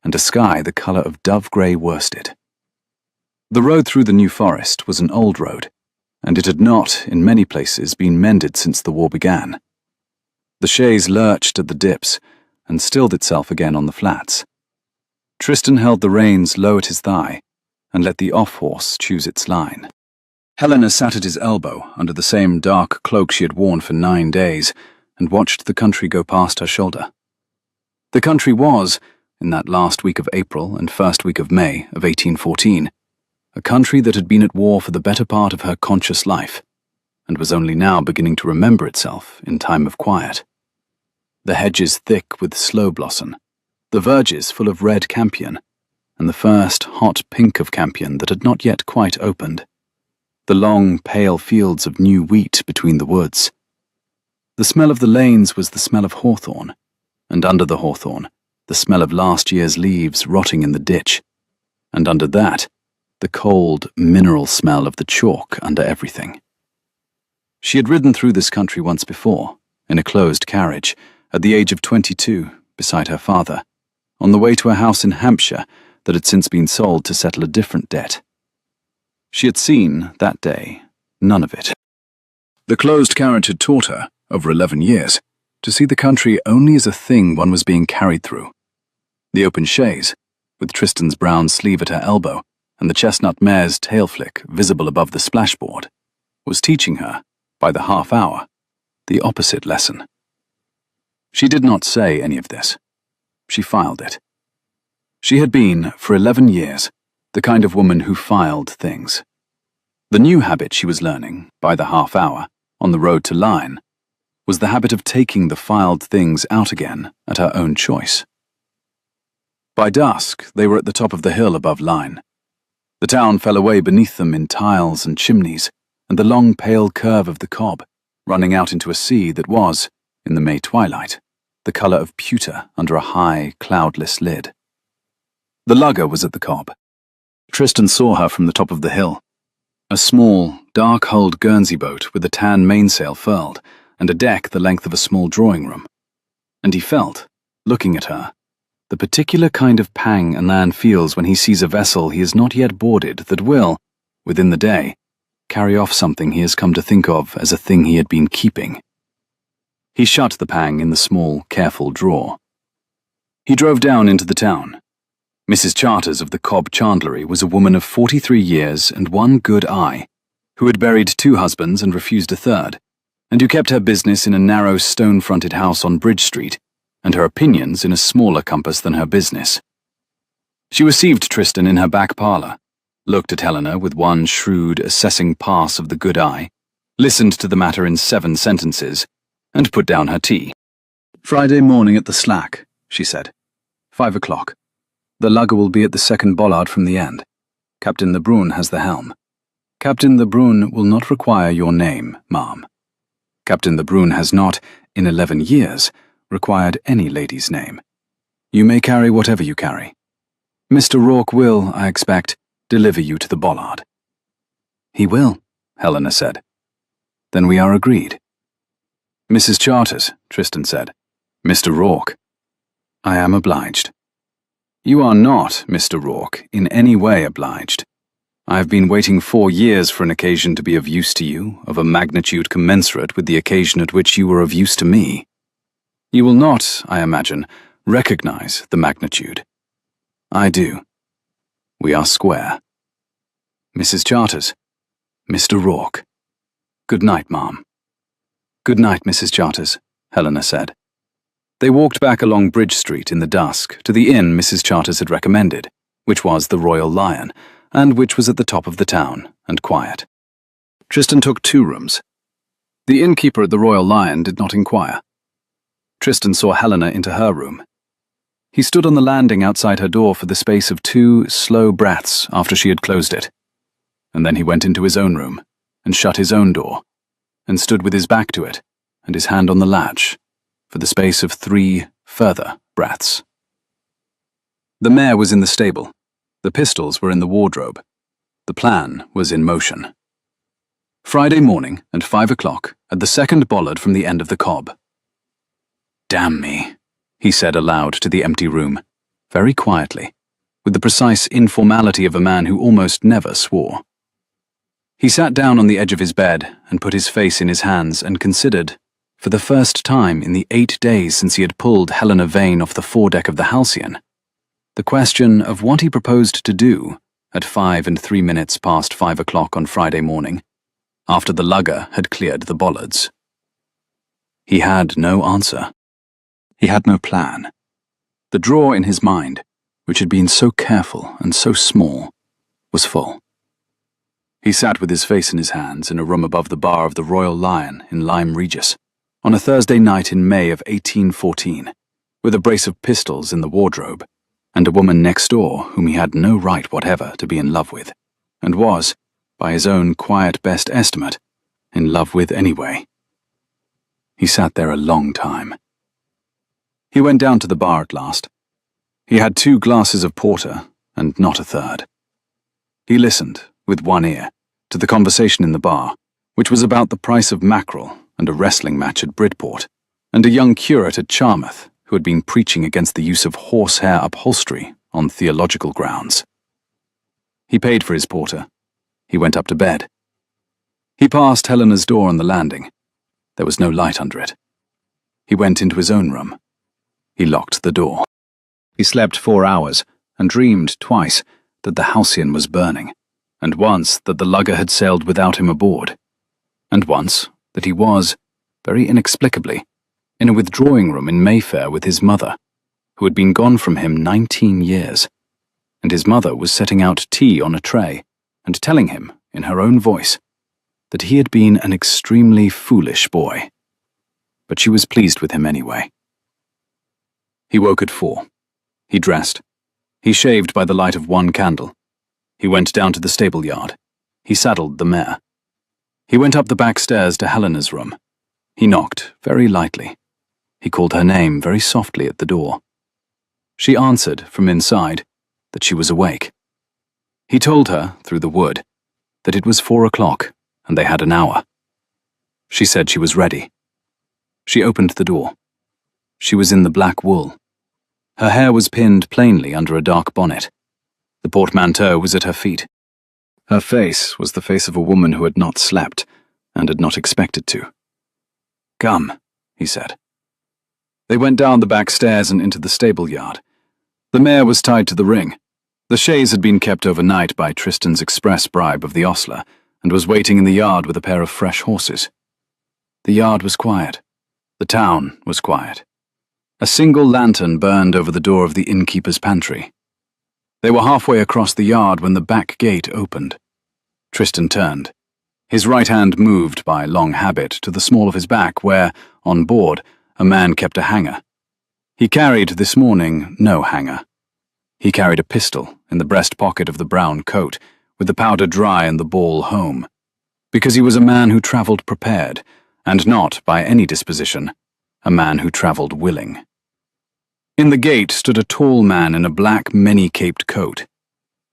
and a sky the colour of dove-grey worsted. The road through the New Forest was an old road, and it had not, in many places, been mended since the war began. The chaise lurched at the dips, and stilled itself again on the flats, Tristan held the reins low at his thigh and let the off-horse choose its line. Helena sat at his elbow under the same dark cloak she had worn for 9 days and watched the country go past her shoulder. The country was, in that last week of April and first week of May of 1814, a country that had been at war for the better part of her conscious life, and was only now beginning to remember itself in time of quiet. The hedges thick with sloe blossom, the verges full of red campion, and the first hot pink of campion that had not yet quite opened. The long, pale fields of new wheat between the woods. The smell of the lanes was the smell of hawthorn, and under the hawthorn, the smell of last year's leaves rotting in the ditch, and under that, the cold, mineral smell of the chalk under everything. She had ridden through this country once before, in a closed carriage, at the age of 22, beside her father, on the way to a house in Hampshire that had since been sold to settle a different debt. She had seen, that day, none of it. The closed carriage had taught her, over 11 years, to see the country only as a thing one was being carried through. The open chaise, with Tristan's brown sleeve at her elbow and the chestnut mare's tail flick visible above the splashboard, was teaching her, by the half hour, the opposite lesson. She did not say any of this. She filed it. She had been, for 11 years, the kind of woman who filed things. The new habit she was learning, by the half hour, on the road to Lyne, was the habit of taking the filed things out again at her own choice. By dusk, they were at the top of the hill above Lyne. The town fell away beneath them in tiles and chimneys, and the long pale curve of the Cobb, running out into a sea that was, in the May twilight, the colour of pewter under a high, cloudless lid. The lugger was at the Cobb. Tristan saw her from the top of the hill. A small, dark-hulled Guernsey boat with a tan mainsail furled, and a deck the length of a small drawing-room. And he felt, looking at her, the particular kind of pang a man feels when he sees a vessel he has not yet boarded that will, within the day, carry off something he has come to think of as a thing he had been keeping. He shut the pang in the small, careful drawer. He drove down into the town. Mrs. Charters of the Cobb Chandlery was a woman of 43 years and one good eye, who had buried 2 husbands and refused a third, and who kept her business in a narrow stone-fronted house on Bridge Street, and her opinions in a smaller compass than her business. She received Tristan in her back parlour, looked at Helena with one shrewd, assessing pass of the good eye, listened to the matter in 7 sentences, and put down her tea. "Friday morning at the Slack," she said. 5 o'clock. The lugger will be at the second bollard from the end. Captain Lebrun has the helm. Captain Lebrun will not require your name, ma'am. Captain Lebrun has not, in 11 years, required any lady's name. You may carry whatever you carry. Mr. Rourke will, I expect, deliver you to the bollard." "He will," Helena said. "Then we are agreed." "Mrs. Charters," Tristan said. "Mr. Rourke." "I am obliged." "You are not, Mr. Rourke, in any way obliged. I have been waiting 4 years for an occasion to be of use to you, of a magnitude commensurate with the occasion at which you were of use to me. You will not, I imagine, recognize the magnitude. I do. We are square. Mrs. Charters, Mr. Rourke. Good night, ma'am." "Good night, Mrs. Charters," Helena said. They walked back along Bridge Street in the dusk to the inn Mrs. Charters had recommended, which was the Royal Lion, and which was at the top of the town, and quiet. Tristan took 2 rooms. The innkeeper at the Royal Lion did not inquire. Tristan saw Helena into her room. He stood on the landing outside her door for the space of 2 slow breaths after she had closed it, and then he went into his own room, and shut his own door, and stood with his back to it, and his hand on the latch, for the space of 3 further breaths. The mare was in the stable. The pistols were in the wardrobe. The plan was in motion. Friday morning, at 5 o'clock, at the second bollard from the end of the Cobb. "Damn me," he said aloud to the empty room, very quietly, with the precise informality of a man who almost never swore. He sat down on the edge of his bed and put his face in his hands and considered, for the first time in the 8 days since he had pulled Helena Vane off the foredeck of the Halcyon, The question of what he proposed to do at 5 3 minutes past 5 o'clock on Friday morning, after the lugger had cleared the bollards. He had no answer. He had no plan. The drawer in his mind, which had been so careful and so small, was full. He sat with his face in his hands in a room above the bar of the Royal Lion in Lyme Regis, on a Thursday night in May of 1814, with a brace of pistols in the wardrobe, and a woman next door whom he had no right whatever to be in love with, and was, by his own quiet best estimate, in love with anyway. He sat there a long time. He went down to the bar at last. He had 2 glasses of porter, and not a third. He listened, with one ear, to the conversation in the bar, which was about the price of mackerel and a wrestling match at Bridport, and a young curate at Charmouth who had been preaching against the use of horsehair upholstery on theological grounds. He paid for his porter. He went up to bed. He passed Helena's door on the landing. There was no light under it. He went into his own room. He locked the door. He slept 4 hours and dreamed twice that the Halcyon was burning, and once that the lugger had sailed without him aboard, and once that he was, very inexplicably, in a withdrawing room in Mayfair with his mother, who had been gone from him 19 years, and his mother was setting out tea on a tray and telling him, in her own voice, that he had been an extremely foolish boy. But she was pleased with him anyway. He woke at 4. He dressed. He shaved by the light of 1 candle. He went down to the stable yard. He saddled the mare. He went up the back stairs to Helena's room. He knocked very lightly. He called her name very softly at the door. She answered from inside that she was awake. He told her, through the wood, that it was 4 o'clock and they had an hour. She said she was ready. She opened the door. She was in the black wool. Her hair was pinned plainly under a dark bonnet. The portmanteau was at her feet. Her face was the face of a woman who had not slept and had not expected to. "Come," he said. They went down the back stairs and into the stable yard. The mare was tied to the ring. The chaise had been kept overnight by Tristan's express bribe of the ostler, and was waiting in the yard with a pair of fresh horses. The yard was quiet. The town was quiet. A single lantern burned over the door of the innkeeper's pantry. They were halfway across the yard when the back gate opened. Tristan turned. His right hand moved by long habit to the small of his back where, on board, a man kept a hanger. He carried, this morning, no hanger. He carried a pistol in the breast pocket of the brown coat, with the powder dry and the ball home, because he was a man who travelled prepared, and not, by any disposition, a man who travelled willing. In the gate stood a tall man in a black many-caped coat.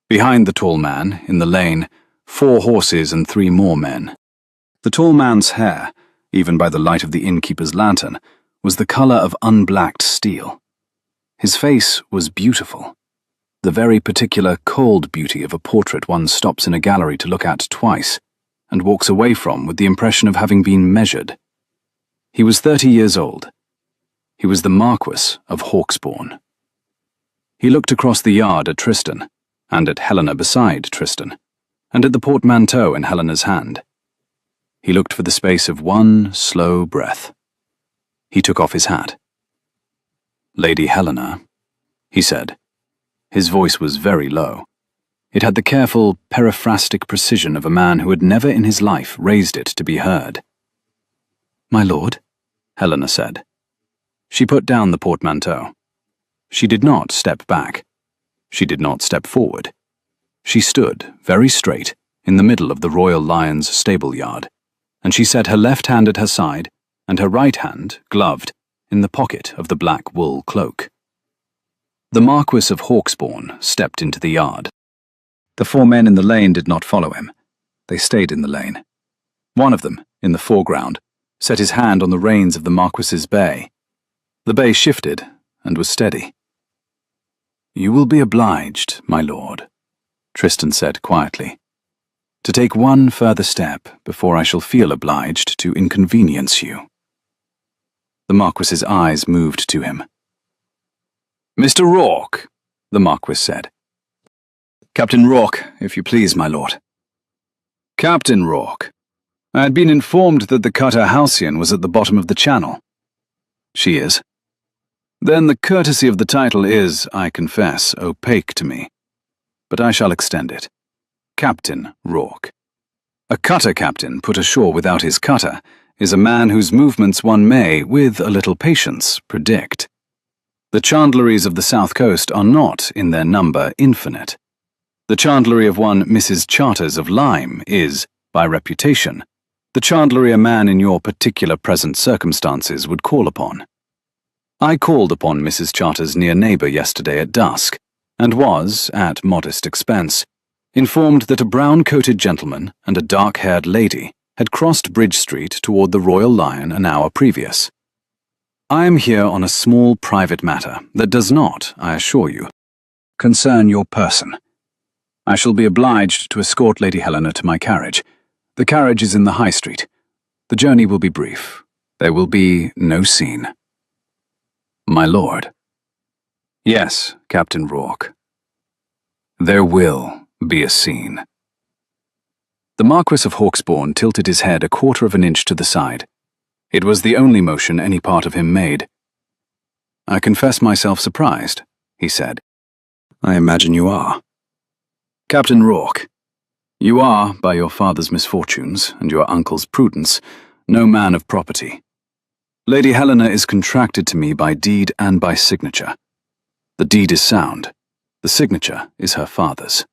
Behind the tall man, in the lane, 4 horses and 3 more men. The tall man's hair, even by the light of the innkeeper's lantern, was the colour of unblacked steel. His face was beautiful, the very particular cold beauty of a portrait one stops in a gallery to look at twice, and walks away from with the impression of having been measured. He was 30 years old. He was the Marquis of Hawksbourne. He looked across the yard at Tristan, and at Helena beside Tristan, and at the portmanteau in Helena's hand. He looked for the space of 1 slow breath. He took off his hat. "Lady Helena," he said. His voice was very low. It had the careful, periphrastic precision of a man who had never in his life raised it to be heard. "My lord," Helena said. She put down the portmanteau. She did not step back. She did not step forward. She stood, very straight, in the middle of the Royal Lion's stable yard, and she set her left hand at her side, and her right hand, gloved, in the pocket of the black wool cloak. The Marquis of Hawksbourne stepped into the yard. The 4 men in the lane did not follow him. They stayed in the lane. One of them, in the foreground, set his hand on the reins of the Marquis's bay. The bay shifted and was steady. "You will be obliged, my lord," Tristan said quietly, "to take 1 further step before I shall feel obliged to inconvenience you." The Marquis's eyes moved to him. "Mr. Rourke," the Marquis said. Captain Rourke, if you please, my lord. Captain Rourke. I had been informed that the cutter Halcyon was at the bottom of the channel. She is. Then the courtesy of the title is, I confess, opaque to me. But I shall extend it. Captain Rourke. A cutter captain put ashore without his cutter is a man whose movements one may, with a little patience, predict. The chandleries of the south coast are not, in their number, infinite. The chandlery of one Mrs. Charters of Lyme is, by reputation, the chandlery a man in your particular present circumstances would call upon. I called upon Mrs. Charters' near neighbour yesterday at dusk, and was, at modest expense, informed that a brown-coated gentleman and a dark-haired lady had crossed Bridge Street toward the Royal Lion an hour previous. I am here on a small private matter that does not, I assure you, concern your person. I shall be obliged to escort Lady Helena to my carriage. The carriage is in the High Street. The journey will be brief. There will be no scene. My lord. Yes, Captain Rourke. There will be a scene. The Marquis of Hawksbourne tilted his head a quarter of an inch to the side. It was the only motion any part of him made. I confess myself surprised, he said. I imagine you are. Captain Rourke, you are, by your father's misfortunes and your uncle's prudence, no man of property. Lady Helena is contracted to me by deed and by signature. The deed is sound. The signature is her father's.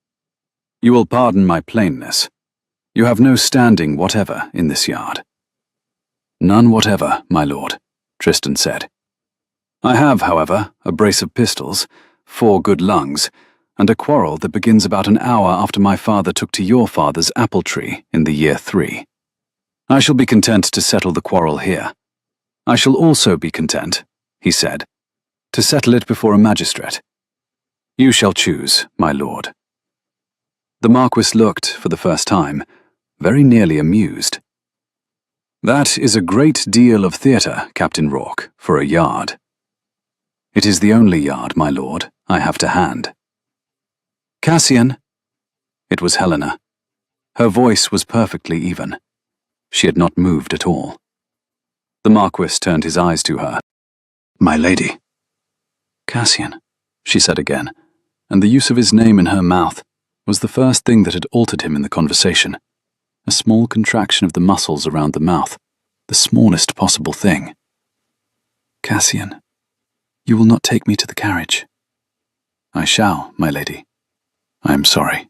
You will pardon my plainness. You have no standing whatever in this yard. None whatever, my lord, Tristan said. I have, however, a brace of pistols, 4 good lungs, and a quarrel that begins about an hour after my father took to your father's apple tree in the year 3. I shall be content to settle the quarrel here. I shall also be content, he said, to settle it before a magistrate. You shall choose, my lord. The Marquis looked, for the first time, very nearly amused. That is a great deal of theatre, Captain Rourke, for a yard. It is the only yard, my lord, I have to hand. Cassian. It was Helena. Her voice was perfectly even. She had not moved at all. The Marquis turned his eyes to her. My lady. Cassian, she said again, and the use of his name in her mouth was the first thing that had altered him in the conversation. A small contraction of the muscles around the mouth, the smallest possible thing. Cassian, you will not take me to the carriage. I shall, my lady. I am sorry.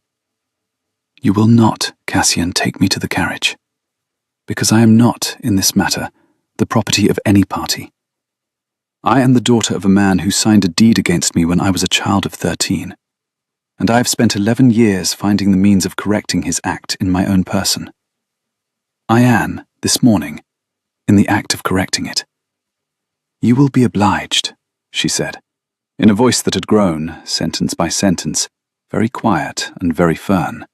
You will not, Cassian, take me to the carriage, because I am not, in this matter, the property of any party. I am the daughter of a man who signed a deed against me when I was a child of 13, and I have spent 11 years finding the means of correcting his act in my own person. I am, this morning, in the act of correcting it. You will be obliged, she said, in a voice that had grown, sentence by sentence, very quiet and very firm,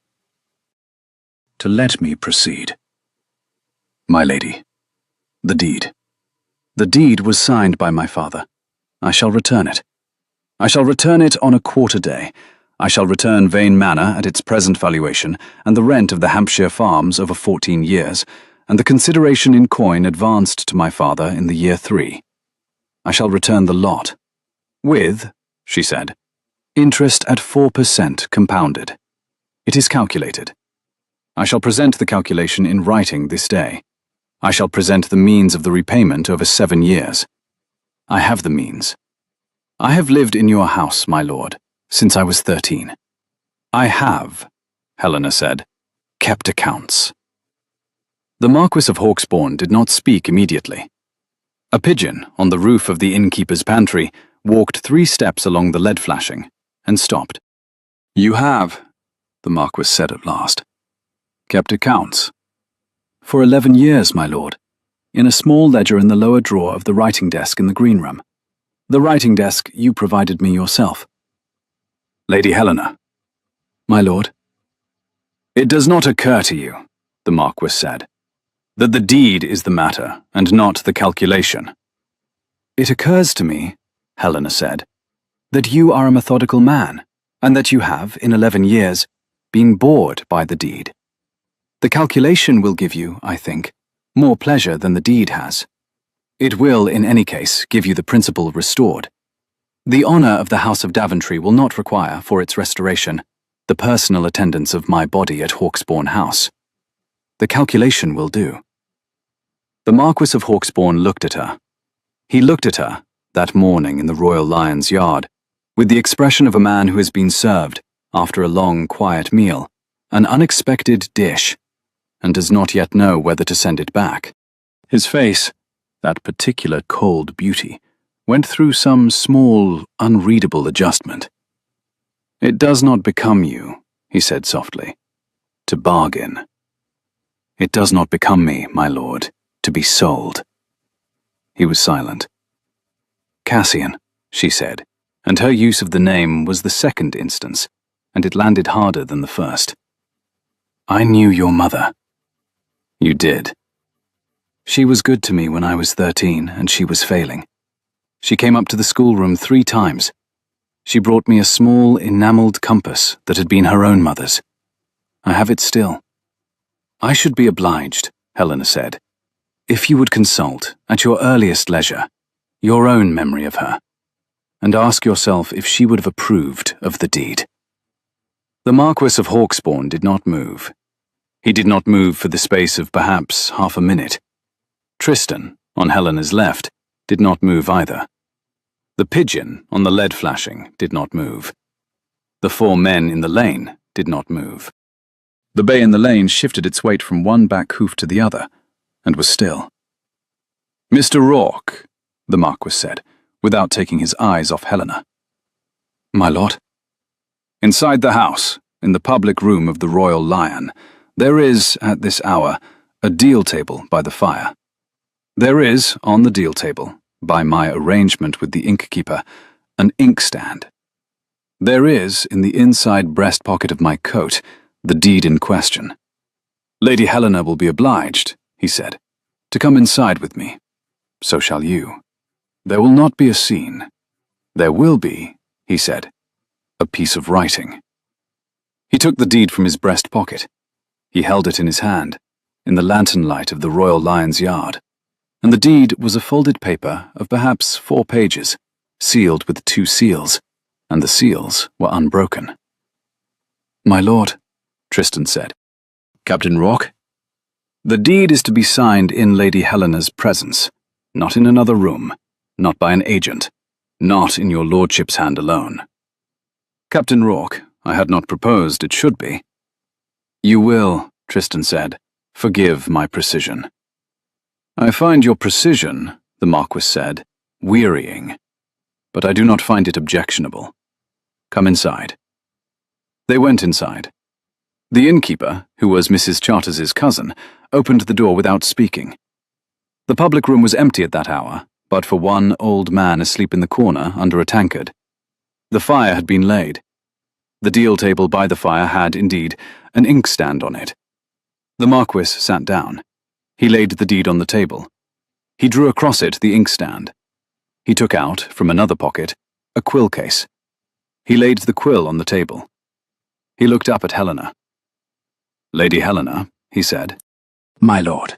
to let me proceed. My lady, the deed. The deed was signed by my father. I shall return it. I shall return it on a quarter day. I shall return Vane Manor at its present valuation, and the rent of the Hampshire farms over 14 years, and the consideration in coin advanced to my father in the year 3. I shall return the lot. With, she said, interest at 4% compounded. It is calculated. I shall present the calculation in writing this day. I shall present the means of the repayment over 7 years. I have the means. I have lived in your house, my lord, since I was 13. I have, Helena said, kept accounts. The Marquis of Hawksbourne did not speak immediately. A pigeon on the roof of the innkeeper's pantry walked 3 steps along the lead flashing and stopped. You have, the Marquis said at last, kept accounts. For 11 years, my lord, in a small ledger in the lower drawer of the writing desk in the green room. The writing desk you provided me yourself. Lady Helena. My lord. It does not occur to you, the Marquis said, that the deed is the matter and not the calculation. It occurs to me, Helena said, that you are a methodical man, and that you have, in 11 years, been bored by the deed. The calculation will give you, I think, more pleasure than the deed has. It will, in any case, give you the principal restored. The honour of the House of Daventry will not require, for its restoration, the personal attendance of my body at Hawksbourne House. The calculation will do. The Marquis of Hawksbourne looked at her. He looked at her, that morning in the Royal Lion's Yard, with the expression of a man who has been served, after a long, quiet meal, an unexpected dish, and does not yet know whether to send it back. His face, that particular cold beauty, went through some small, unreadable adjustment. "It does not become you," he said softly, "to bargain. It does not become me, my lord, to be sold." He was silent. "Cassian," she said, and her use of the name was the second instance, and it landed harder than the first. "I knew your mother." "You did." "She was good to me when I was 13, and she was failing. She came up to the schoolroom 3 times. She brought me a small, enamelled compass that had been her own mother's. I have it still. I should be obliged," Helena said, "if you would consult, at your earliest leisure, your own memory of her, and ask yourself if she would have approved of the deed." The Marquis of Hawksbourne did not move. He did not move for the space of perhaps half a minute. Tristan, on Helena's left, did not move either. The pigeon on the lead flashing did not move. The 4 men in the lane did not move. The bay in the lane shifted its weight from one back hoof to the other, and was still. "Mr. Rourke," the Marquis said, without taking his eyes off Helena. "My lord?" "Inside the house, in the public room of the Royal Lion, there is, at this hour, a deal table by the fire. There is, on the deal table, by my arrangement with the innkeeper, an inkstand. There is, in the inside breast pocket of my coat, the deed in question. Lady Helena will be obliged," he said, "to come inside with me. So shall you. There will not be a scene. There will be," he said, "a piece of writing." He took the deed from his breast pocket. He held it in his hand, in the lantern light of the Royal Lion's Yard, and the deed was a folded paper of perhaps 4 pages, sealed with 2 seals, and the seals were unbroken. "My lord," Tristan said. "Captain Rourke?" "The deed is to be signed in Lady Helena's presence, not in another room, not by an agent, not in your lordship's hand alone. Captain Rourke, I had not proposed it should be." "You will," Tristan said, "forgive my precision." "I find your precision," the Marquis said, "wearying, but I do not find it objectionable. Come inside." They went inside. The innkeeper, who was Mrs. Charters's cousin, opened the door without speaking. The public room was empty at that hour, but for one old man asleep in the corner under a tankard. The fire had been laid. The deal table by the fire had, indeed, an inkstand on it. The Marquis sat down. He laid the deed on the table. He drew across it the inkstand. He took out, from another pocket, a quill case. He laid the quill on the table. He looked up at Helena. "Lady Helena," he said. "My lord."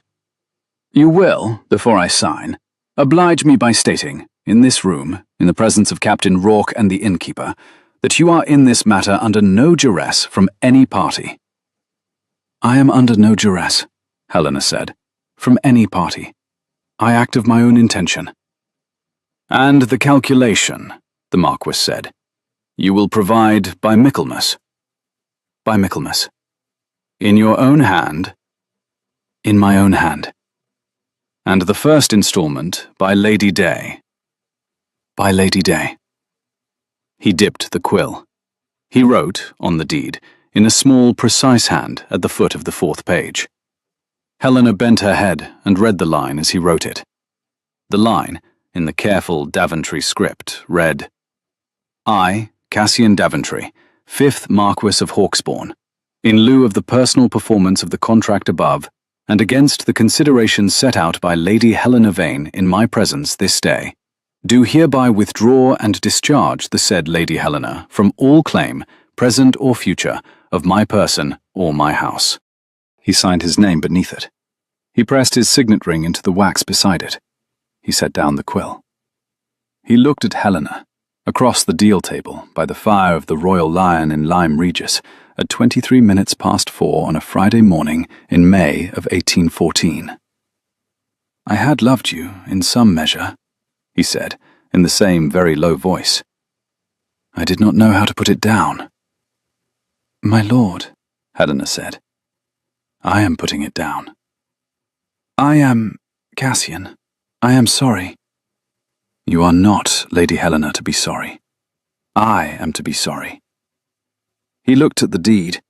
"You will, before I sign, oblige me by stating, in this room, in the presence of Captain Rourke and the innkeeper, that you are in this matter under no duress from any party." "I am under no duress," Helena said, "from any party. I act of my own intention." "And the calculation," the Marquis said, "you will provide by Michaelmas." "By Michaelmas." "In your own hand?" "In my own hand." "And the first instalment by Lady Day?" "By Lady Day." He dipped the quill. He wrote, on the deed, in a small, precise hand at the foot of the 4th page. Helena bent her head and read the line as he wrote it. The line, in the careful Daventry script, read, "I, Cassian Daventry, 5th Marquis of Hawksbourne, in lieu of the personal performance of the contract above, and against the considerations set out by Lady Helena Vane in my presence this day, do hereby withdraw and discharge the said Lady Helena from all claim, present or future, of my person or my house. He signed his name beneath it. He pressed his signet ring into the wax beside it. He set down the quill. He looked at Helena, across the deal table by the fire of the Royal Lion in Lyme Regis, at 23 minutes past 4 on a Friday morning in May of 1814. I had loved you, in some measure, he said, in the same very low voice. I did not know how to put it down. My lord, Helena said, I am putting it down. I am Cassian. I am sorry. You are not Lady Helena to be sorry. I am to be sorry. He looked at the deed,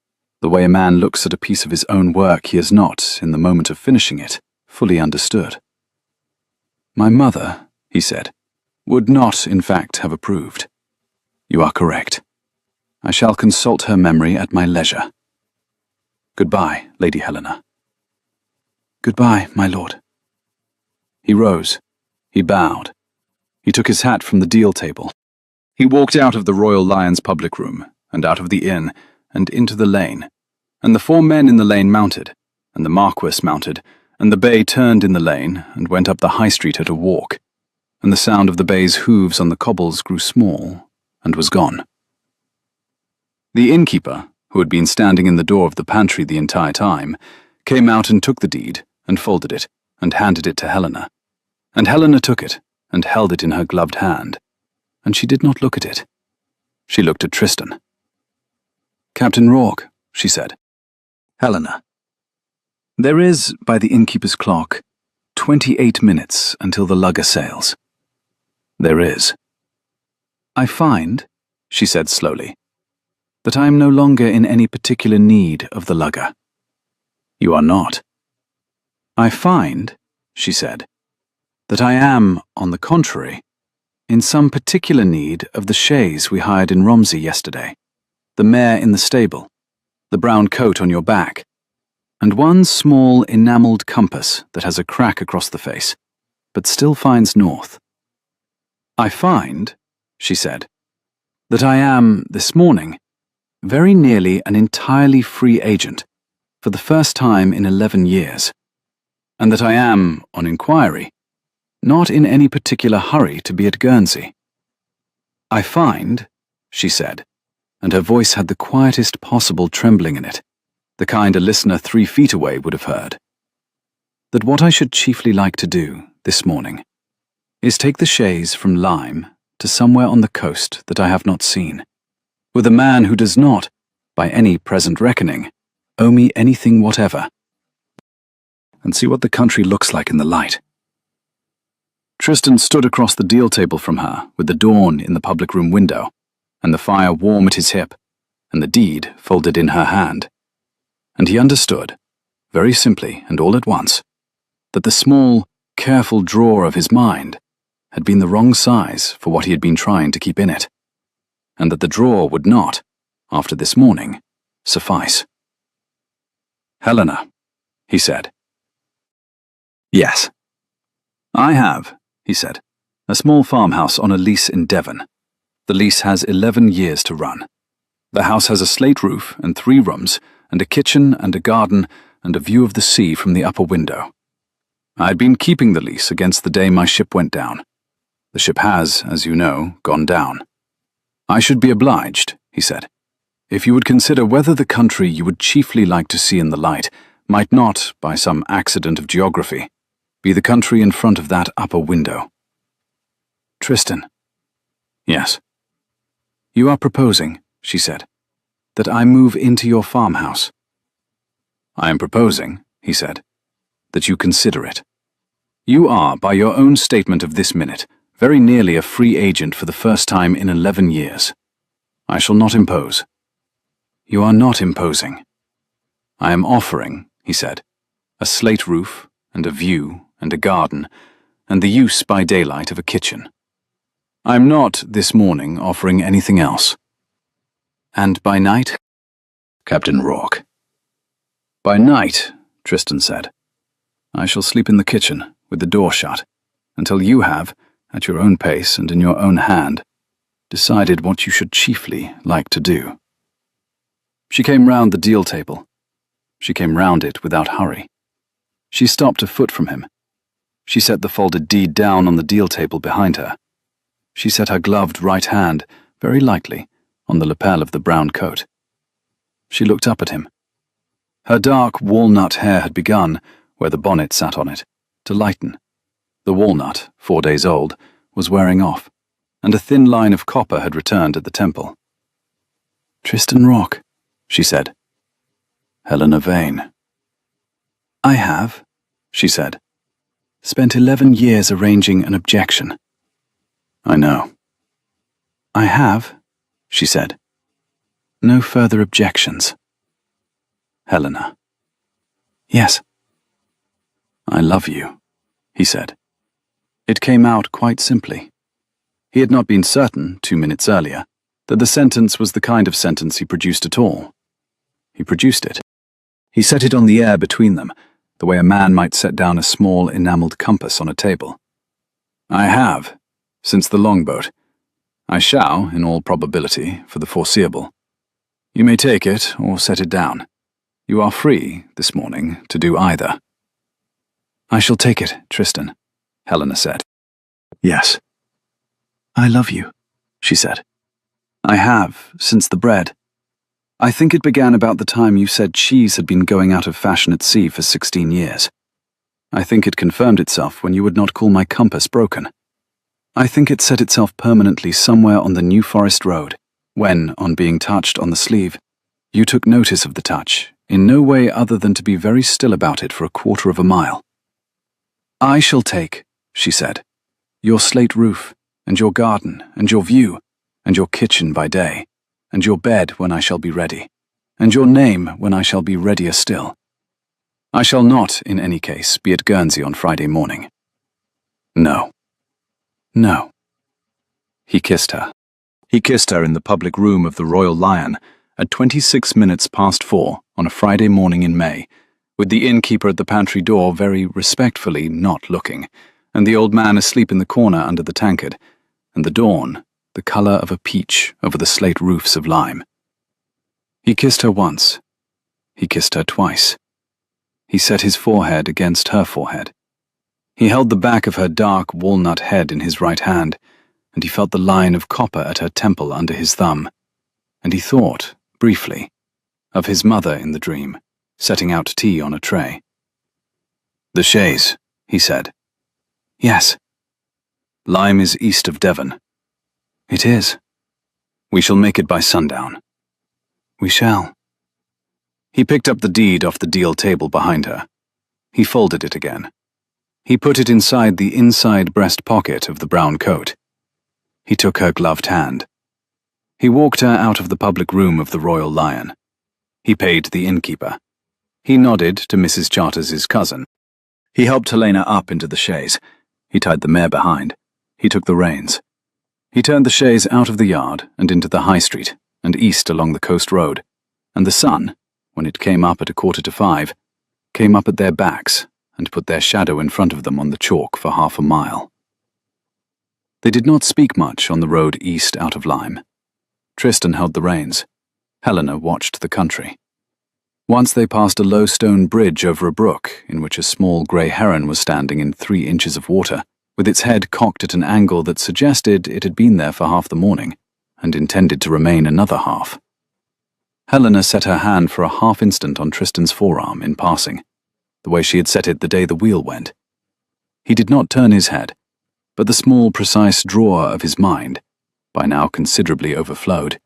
the way a man looks at a piece of his own work he has not, in the moment of finishing it, fully understood. My mother, he said, would not, in fact, have approved. You are correct. I shall consult her memory at my leisure. Goodbye, Lady Helena. Goodbye, my lord. He rose. He bowed. He took his hat from the deal table. He walked out of the Royal Lion's public room, and out of the inn, and into the lane, and the 4 men in the lane mounted, and the Marquis mounted, and the bay turned in the lane, and went up the high street at a walk, and the sound of the bay's hooves on the cobbles grew small, and was gone. The innkeeper, who had been standing in the door of the pantry the entire time, came out and took the deed, and folded it, and handed it to Helena. And Helena took it, and held it in her gloved hand, and she did not look at it. She looked at Tristan. Captain Rourke, she said. Helena. There is, by the innkeeper's clock, 28 minutes until the lugger sails. There is. I find, she said slowly, that I am no longer in any particular need of the lugger. You are not. I find, she said, that I am, on the contrary, in some particular need of the chaise we hired in Romsey yesterday, the mare in the stable, the brown coat on your back, and one small enamelled compass that has a crack across the face, but still finds north. I find, she said, that I am, this morning, very nearly an entirely free agent, for the first time in 11 years, and that I am, on inquiry, not in any particular hurry to be at Guernsey. I find, she said, and her voice had the quietest possible trembling in it, the kind a listener 3 feet away would have heard, that what I should chiefly like to do, this morning, is take the chaise from Lyme to somewhere on the coast that I have not seen, with a man who does not, by any present reckoning, owe me anything whatever, and see what the country looks like in the light. Tristan stood across the deal table from her, with the dawn in the public room window, and the fire warm at his hip, and the deed folded in her hand. And he understood, very simply and all at once, that the small, careful drawer of his mind had been the wrong size for what he had been trying to keep in it, and that the drawer would not, after this morning, suffice. Helena, he said. Yes. I have, he said, a small farmhouse on a lease in Devon. The lease has 11 years to run. The house has a slate roof and 3 rooms, and a kitchen and a garden and a view of the sea from the upper window. I had been keeping the lease against the day my ship went down. The ship has, as you know, gone down. I should be obliged, he said, if you would consider whether the country you would chiefly like to see in the light might not, by some accident of geography, be the country in front of that upper window. Tristan. Yes. You are proposing, she said, that I move into your farmhouse. I am proposing, he said, that you consider it. You are, by your own statement of this minute, very nearly a free agent for the first time in 11 years. I shall not impose. You are not imposing. I am offering, he said, a slate roof and a view and a garden and the use by daylight of a kitchen. I am not, this morning, offering anything else. And by night? Captain Rourke. By night, Tristan said, I shall sleep in the kitchen, with the door shut, until you have, at your own pace and in your own hand, decided what you should chiefly like to do. She came round the deal table. She came round it without hurry. She stopped a foot from him. She set the folded deed down on the deal table behind her. She set her gloved right hand, very lightly, on the lapel of the brown coat. She looked up at him. Her dark walnut hair had begun, where the bonnet sat on it, to lighten. The walnut, 4 days old, was wearing off, and a thin line of copper had returned at the temple. "Tristan Rock," she said. "Helena Vane." "I have," she said, "spent 11 years arranging an objection." "I know." "I have," she said, "no further objections." "Helena." "Yes." "I love you," he said. It came out quite simply. He had not been certain, 2 minutes earlier, that the sentence was the kind of sentence he produced at all. He produced it. He set it on the air between them, the way a man might set down a small enameled compass on a table. "I have, since the longboat. I shall, in all probability, for the foreseeable. You may take it or set it down. You are free, this morning, to do either." "I shall take it, Tristan," Helena said. "Yes." "I love you," she said. "I have, since the bread. I think it began about the time you said cheese had been going out of fashion at sea for 16 years. I think it confirmed itself when you would not call my compass broken. I think it set itself permanently somewhere on the New Forest Road, when, on being touched on the sleeve, you took notice of the touch, in no way other than to be very still about it for a quarter of a mile. I shall take, she said, your slate roof, and your garden, and your view, and your kitchen by day, and your bed when I shall be ready, and your name when I shall be readier still. I shall not, in any case, be at Guernsey on Friday morning. No. No. He kissed her. He kissed her in the public room of the Royal Lion at 26 minutes past 4 on a Friday morning in May, with the innkeeper at the pantry door very respectfully not looking, and the old man asleep in the corner under the tankard, and the dawn, the colour of a peach over the slate roofs of lime. He kissed her once. He kissed her twice. He set his forehead against her forehead. He held the back of her dark walnut head in his right hand, and he felt the line of copper at her temple under his thumb, and he thought, briefly, of his mother in the dream, setting out tea on a tray. "The chaise," he said. "Yes." "Lyme is east of Devon." "It is." "We shall make it by sundown." "We shall." He picked up the deed off the deal table behind her. He folded it again. He put it inside the inside breast pocket of the brown coat. He took her gloved hand. He walked her out of the public room of the Royal Lion. He paid the innkeeper. He nodded to Mrs. Charters's cousin. He helped Helena up into the chaise. He tied the mare behind. He took the reins. He turned the chaise out of the yard and into the high street and east along the coast road, and the sun, when it came up at 5:15, came up at their backs and put their shadow in front of them on the chalk for half a mile. They did not speak much on the road east out of Lyme. Tristan held the reins. Helena watched the country. Once they passed a low stone bridge over a brook in which a small grey heron was standing in 3 inches of water, with its head cocked at an angle that suggested it had been there for half the morning and intended to remain another half. Helena set her hand for a half instant on Tristan's forearm in passing, the way she had set it the day the wheel went. He did not turn his head, but the small, precise drawer of his mind, by now considerably overflowed,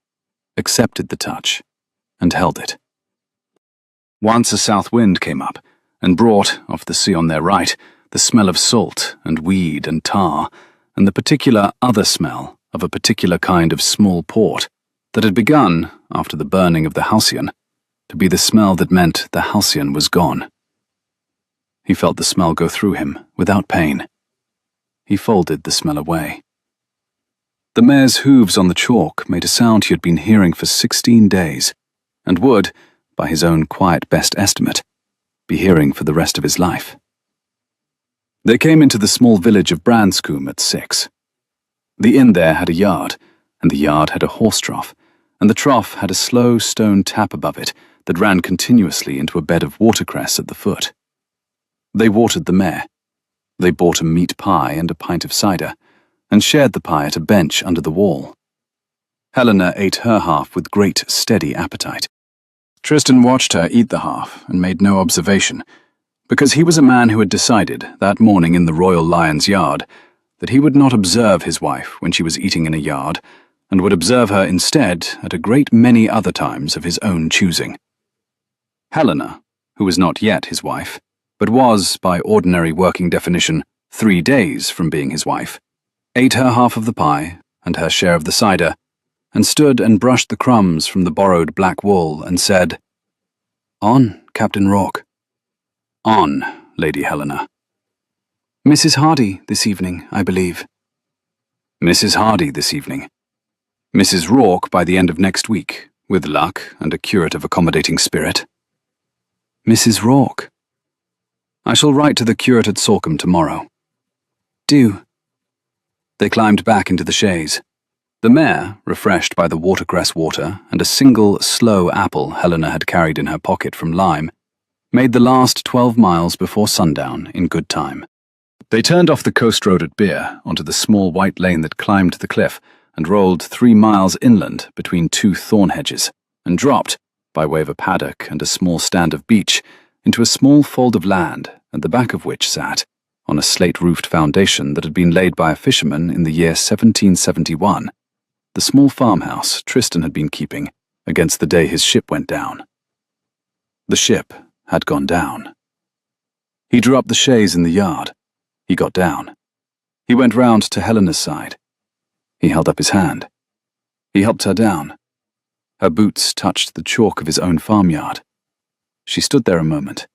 accepted the touch and held it. Once a south wind came up and brought, off the sea on their right, the smell of salt and weed and tar, and the particular other smell of a particular kind of small port that had begun, after the burning of the halcyon, to be the smell that meant the halcyon was gone. He felt the smell go through him without pain. He folded the smell away. The mare's hooves on the chalk made a sound he had been hearing for 16 days, and would, by his own quiet best estimate, be hearing for the rest of his life. They came into the small village of Branscombe at 6. The inn there had a yard, and the yard had a horse trough, and the trough had a slow stone tap above it that ran continuously into a bed of watercress at the foot. They watered the mare. They bought a meat pie and a pint of cider, and shared the pie at a bench under the wall. Helena ate her half with great steady appetite. Tristan watched her eat the half and made no observation, because he was a man who had decided that morning in the Royal Lion's yard that he would not observe his wife when she was eating in a yard, and would observe her instead at a great many other times of his own choosing. Helena, who was not yet his wife, but was, by ordinary working definition, 3 days from being his wife, ate her half of the pie and her share of the cider, and stood and brushed the crumbs from the borrowed black wool and said, "On, Captain Rourke." "On, Lady Helena." "Mrs. Hardy this evening, I believe." "Mrs. Hardy this evening. Mrs. Rourke by the end of next week, with luck and a curate of accommodating spirit." "Mrs. Rourke." "I shall write to the curate at Sorkham tomorrow." "Do." They climbed back into the chaise. The mare, refreshed by the watercress water and a single slow apple Helena had carried in her pocket from Lyme, made the last 12 miles before sundown in good time. They turned off the coast road at Beer onto the small white lane that climbed the cliff and rolled 3 miles inland between 2 thorn hedges, and dropped, by way of a paddock and a small stand of beach, into a small fold of land at the back of which sat, on a slate-roofed foundation that had been laid by a fisherman in the year 1771, the small farmhouse Tristan had been keeping against the day his ship went down. The ship had gone down. He drew up the chaise in the yard. He got down. He went round to Helena's side. He held up his hand. He helped her down. Her boots touched the chalk of his own farmyard. She stood there a moment.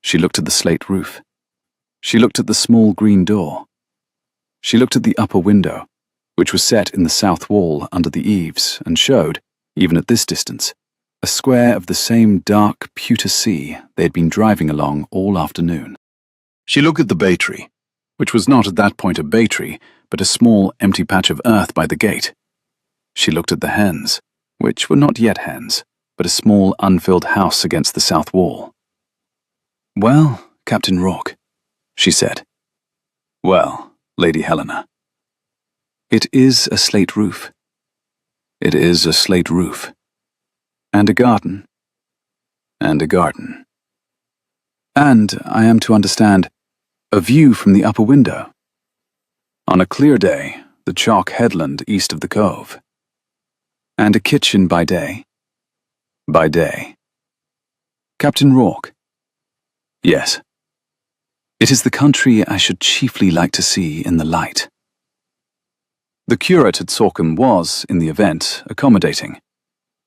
She looked at the slate roof. She looked at the small green door. She looked at the upper window, which was set in the south wall under the eaves, and showed, even at this distance, a square of the same dark pewter sea they had been driving along all afternoon. She looked at the bay tree, which was not at that point a bay tree, but a small empty patch of earth by the gate. She looked at the hens, which were not yet hens, but a small unfilled house against the south wall. "Well, Captain Rourke," she said. "Well, Lady Helena." "It is a slate roof." "It is a slate roof." "And a garden." "And a garden." "And, I am to understand, a view from the upper window." "On a clear day, the chalk headland east of the cove." "And a kitchen by day." "By day." "Captain Rourke." "Yes." "It is the country I should chiefly like to see in the light." The curate at Sorkham was, in the event, accommodating.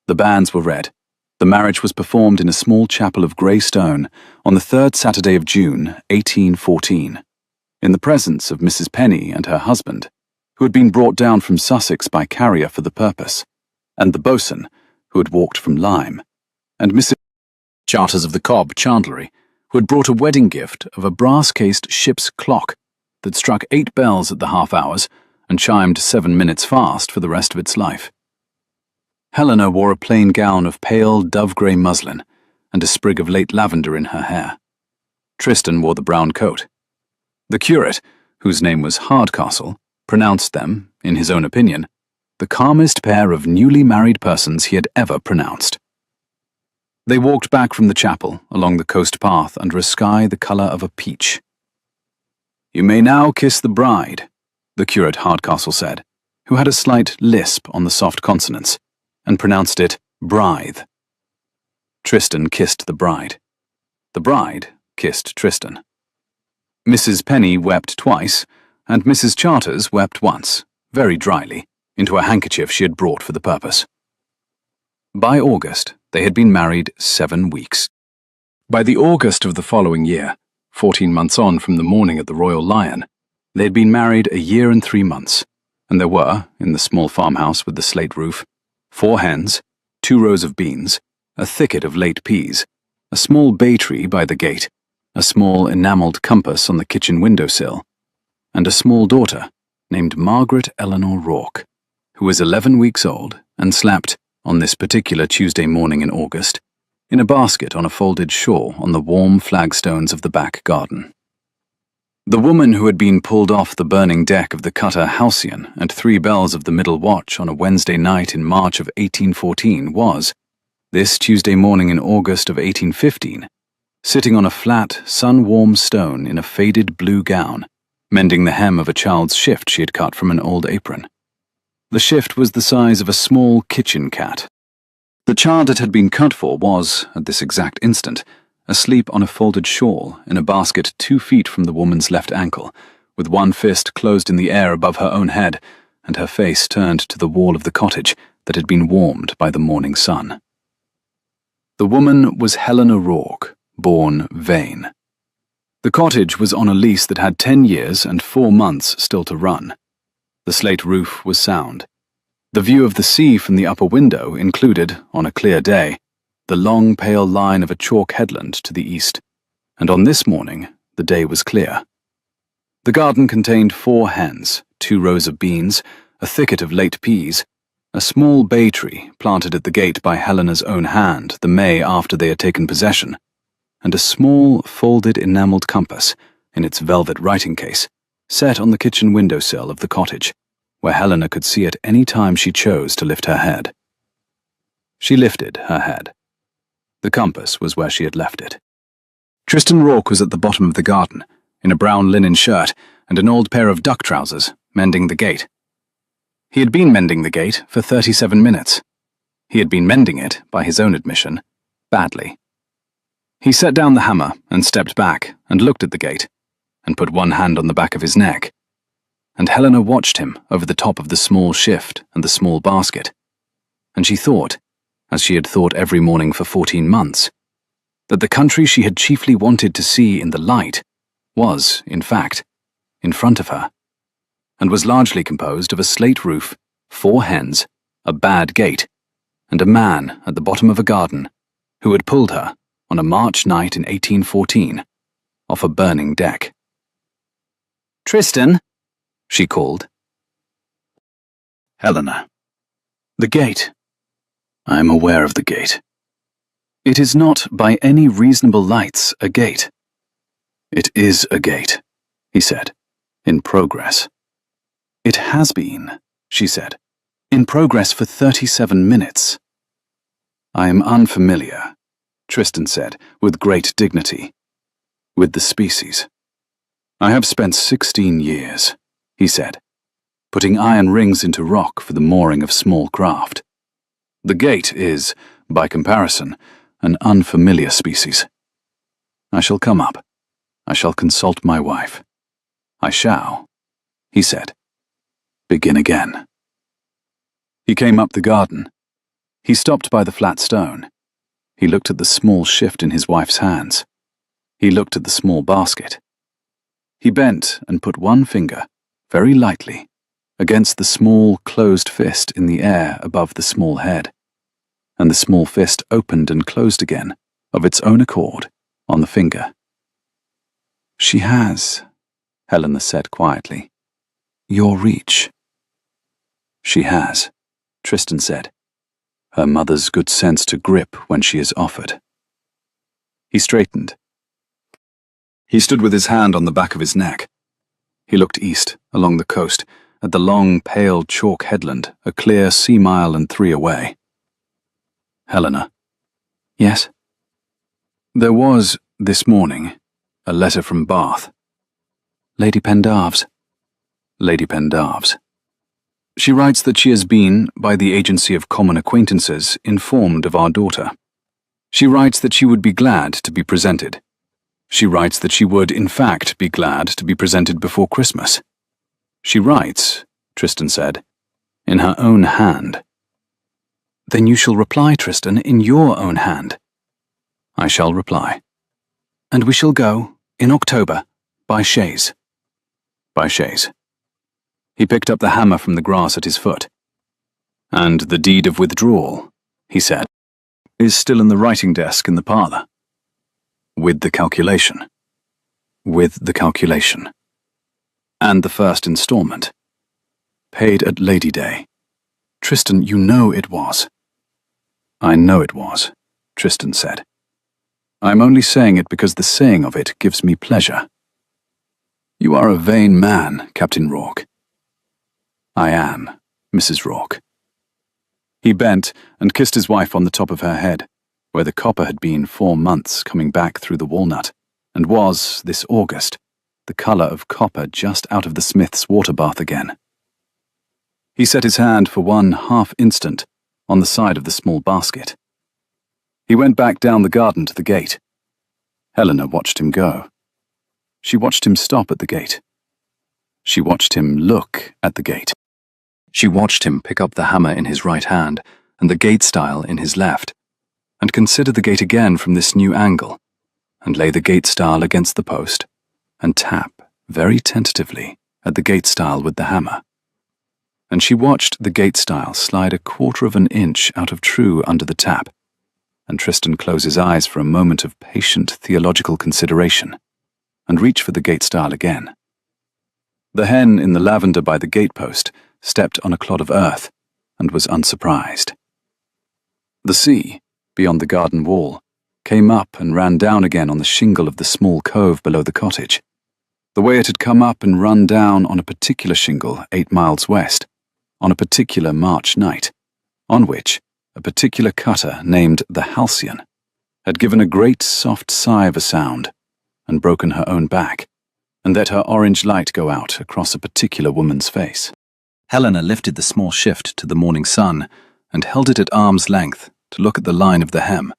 The banns were read. The marriage was performed in a small chapel of grey stone on the 3rd Saturday of June, 1814, in the presence of Mrs. Penny and her husband, who had been brought down from Sussex by carrier for the purpose, and the boatswain, who had walked from Lyme, and Mrs. Charters of the Cobb Chandlery, who had brought a wedding gift of a brass-cased ship's clock that struck 8 bells at the half-hours and chimed 7 minutes fast for the rest of its life. Helena wore a plain gown of pale dove-grey muslin and a sprig of late lavender in her hair. Tristan wore the brown coat. The curate, whose name was Hardcastle, pronounced them, in his own opinion, the calmest pair of newly married persons he had ever pronounced. They walked back from the chapel along the coast path under a sky the colour of a peach. "You may now kiss the bride," the curate Hardcastle said, who had a slight lisp on the soft consonants, and pronounced it Brythe. Tristan kissed the bride. The bride kissed Tristan. Mrs. Penny wept twice, and Mrs. Charters wept once, very dryly, into a handkerchief she had brought for the purpose. By August, they had been married 7 weeks. By the August of the following year, 14 months on from the morning at the Royal Lion, they had been married a year and 3 months, and there were, in the small farmhouse with the slate roof, 4 hens, 2 rows of beans, a thicket of late peas, a small bay tree by the gate, a small enamelled compass on the kitchen windowsill, and a small daughter named Margaret Eleanor Rourke, who was 11 weeks old and slept, on this particular Tuesday morning in August, in a basket on a folded shawl on the warm flagstones of the back garden. The woman who had been pulled off the burning deck of the cutter Halcyon at 3 bells of the middle watch on a Wednesday night in March of 1814 was, this Tuesday morning in August of 1815, sitting on a flat, sun-warm stone in a faded blue gown, mending the hem of a child's shift she had cut from an old apron. The shift was the size of a small kitchen cat. The child it had been cut for was, at this exact instant, asleep on a folded shawl in a basket 2 feet from the woman's left ankle, with one fist closed in the air above her own head, and her face turned to the wall of the cottage that had been warmed by the morning sun. The woman was Helena Rourke, born Vane. The cottage was on a lease that had 10 years and 4 months still to run. The slate roof was sound. The view of the sea from the upper window included, on a clear day, the long pale line of a chalk headland to the east, and on this morning the day was clear. The garden contained 4 hens, 2 rows of beans, a thicket of late peas, a small bay tree planted at the gate by Helena's own hand the May after they had taken possession, and a small folded enamelled compass in its velvet writing case, set on the kitchen windowsill of the cottage, where Helena could see at any time she chose to lift her head. She lifted her head. The compass was where she had left it. Tristan Rourke was at the bottom of the garden, in a brown linen shirt and an old pair of duck trousers, mending the gate. He had been mending the gate for 37 minutes. He had been mending it, by his own admission, badly. He set down the hammer and stepped back and looked at the gate, and put one hand on the back of his neck. And Helena watched him over the top of the small shift and the small basket, and she thought, as she had thought every morning for 14 months, that the country she had chiefly wanted to see in the light was, in fact, in front of her, and was largely composed of a slate roof, 4 hens, a bad gate, and a man at the bottom of a garden who had pulled her, on a March night in 1814, off a burning deck. "Tristan," she called. "Helena." "The gate." "I am aware of the gate." "It is not, by any reasonable lights, a gate." "It is a gate," he said, "in progress." "It has been," she said, "in progress for 37 minutes." "I am unfamiliar," Tristan said, with great dignity, "with the species. I have spent 16 years, he said, putting iron rings into rock for the mooring of small craft. The gate is, by comparison, an unfamiliar species. I shall come up. I shall consult my wife. I shall, he said, begin again. He came up the garden. He stopped by the flat stone. He looked at the small shift in his wife's hands. He looked at the small basket. He bent and put one finger, very lightly, against the small closed fist in the air above the small head, and the small fist opened and closed again, of its own accord, on the finger. "She has," Helena said quietly, "your reach." "She has," Tristan said, "her mother's good sense to grip when she is offered." He straightened. He stood with his hand on the back of his neck. He looked east, along the coast, at the long, pale chalk headland, a clear 3 miles away. "Helena." "Yes?" "There was, this morning, a letter from Bath." "Lady Pendarves?" "Lady Pendarves. She writes that she has been, by the agency of common acquaintances, informed of our daughter. She writes that she would be glad to be presented. She writes that she would, in fact, be glad to be presented before Christmas. She writes," Tristan said, "in her own hand." "Then you shall reply, Tristan, in your own hand." "I shall reply." "And we shall go, in October, by chaise." "By chaise." He picked up the hammer from the grass at his foot. "And the deed of withdrawal," he said, "is still in the writing desk in the parlour." "With the calculation?" with the calculation. And the first installment. Paid at Lady Day. Tristan, you know it was. I know it was, Tristan said. I'm only saying it because the saying of it gives me pleasure. You are a vain man, Captain Rourke. I am, Mrs. Rourke. He bent and kissed his wife on the top of her head, where the copper had been 4 months coming back through the walnut, and was, this August, the colour of copper just out of the smith's water bath again. He set his hand for 1 half instant on the side of the small basket. He went back down the garden to the gate. Helena watched him go. She watched him stop at the gate. She watched him look at the gate. She watched him pick up the hammer in his right hand and the gate stile in his left, and consider the gate again from this new angle, and lay the gate stile against the post, and tap very tentatively at the gate stile with the hammer. And she watched the gate stile slide 1/4 of an inch out of true under the tap, and Tristan close his eyes for a moment of patient theological consideration, and reach for the gate stile again. The hen in the lavender by the gatepost stepped on a clod of earth, and was unsurprised. The sea, beyond the garden wall, came up and ran down again on the shingle of the small cove below the cottage, the way it had come up and run down on a particular shingle 8 miles west, on a particular March night, on which a particular cutter named the Halcyon had given a great soft sigh of a sound, and broken her own back, and let her orange light go out across a particular woman's face. Helena lifted the small shift to the morning sun, and held it at arm's length to look at the line of the hem.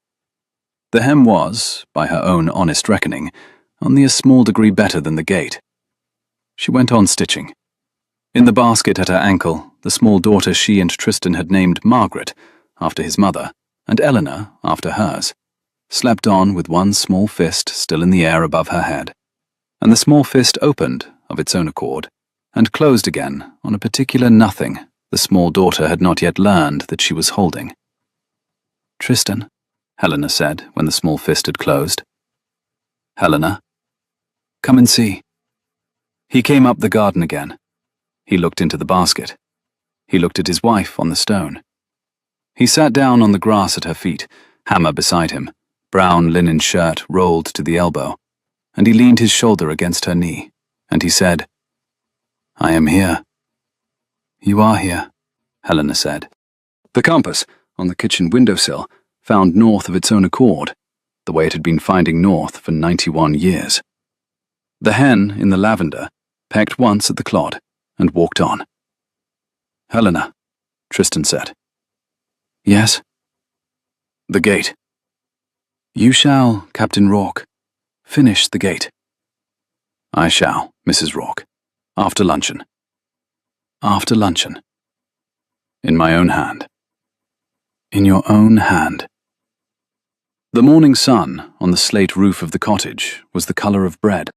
The hem was, by her own honest reckoning, only a small degree better than the gate. She went on stitching. In the basket at her ankle, the small daughter she and Tristan had named Margaret, after his mother, and Eleanor, after hers, slept on with 1 small fist still in the air above her head, and the small fist opened of its own accord, and closed again on a particular nothing the small daughter had not yet learned that she was holding. Tristan, Helena said when the small fist had closed. Helena, come and see. He came up the garden again. He looked into the basket. He looked at his wife on the stone. He sat down on the grass at her feet, hammer beside him, brown linen shirt rolled to the elbow, and he leaned his shoulder against her knee, and he said, I am here. You are here, Helena said. The compass, on the kitchen windowsill, found north of its own accord, the way it had been finding north for 91 years. The hen in the lavender pecked once at the clod and walked on. Helena, Tristan said. Yes? The gate. You shall, Captain Rourke, finish the gate. I shall, Mrs. Rourke, after luncheon. After luncheon. In my own hand. In your own hand. The morning sun on the slate roof of the cottage was the colour of bread.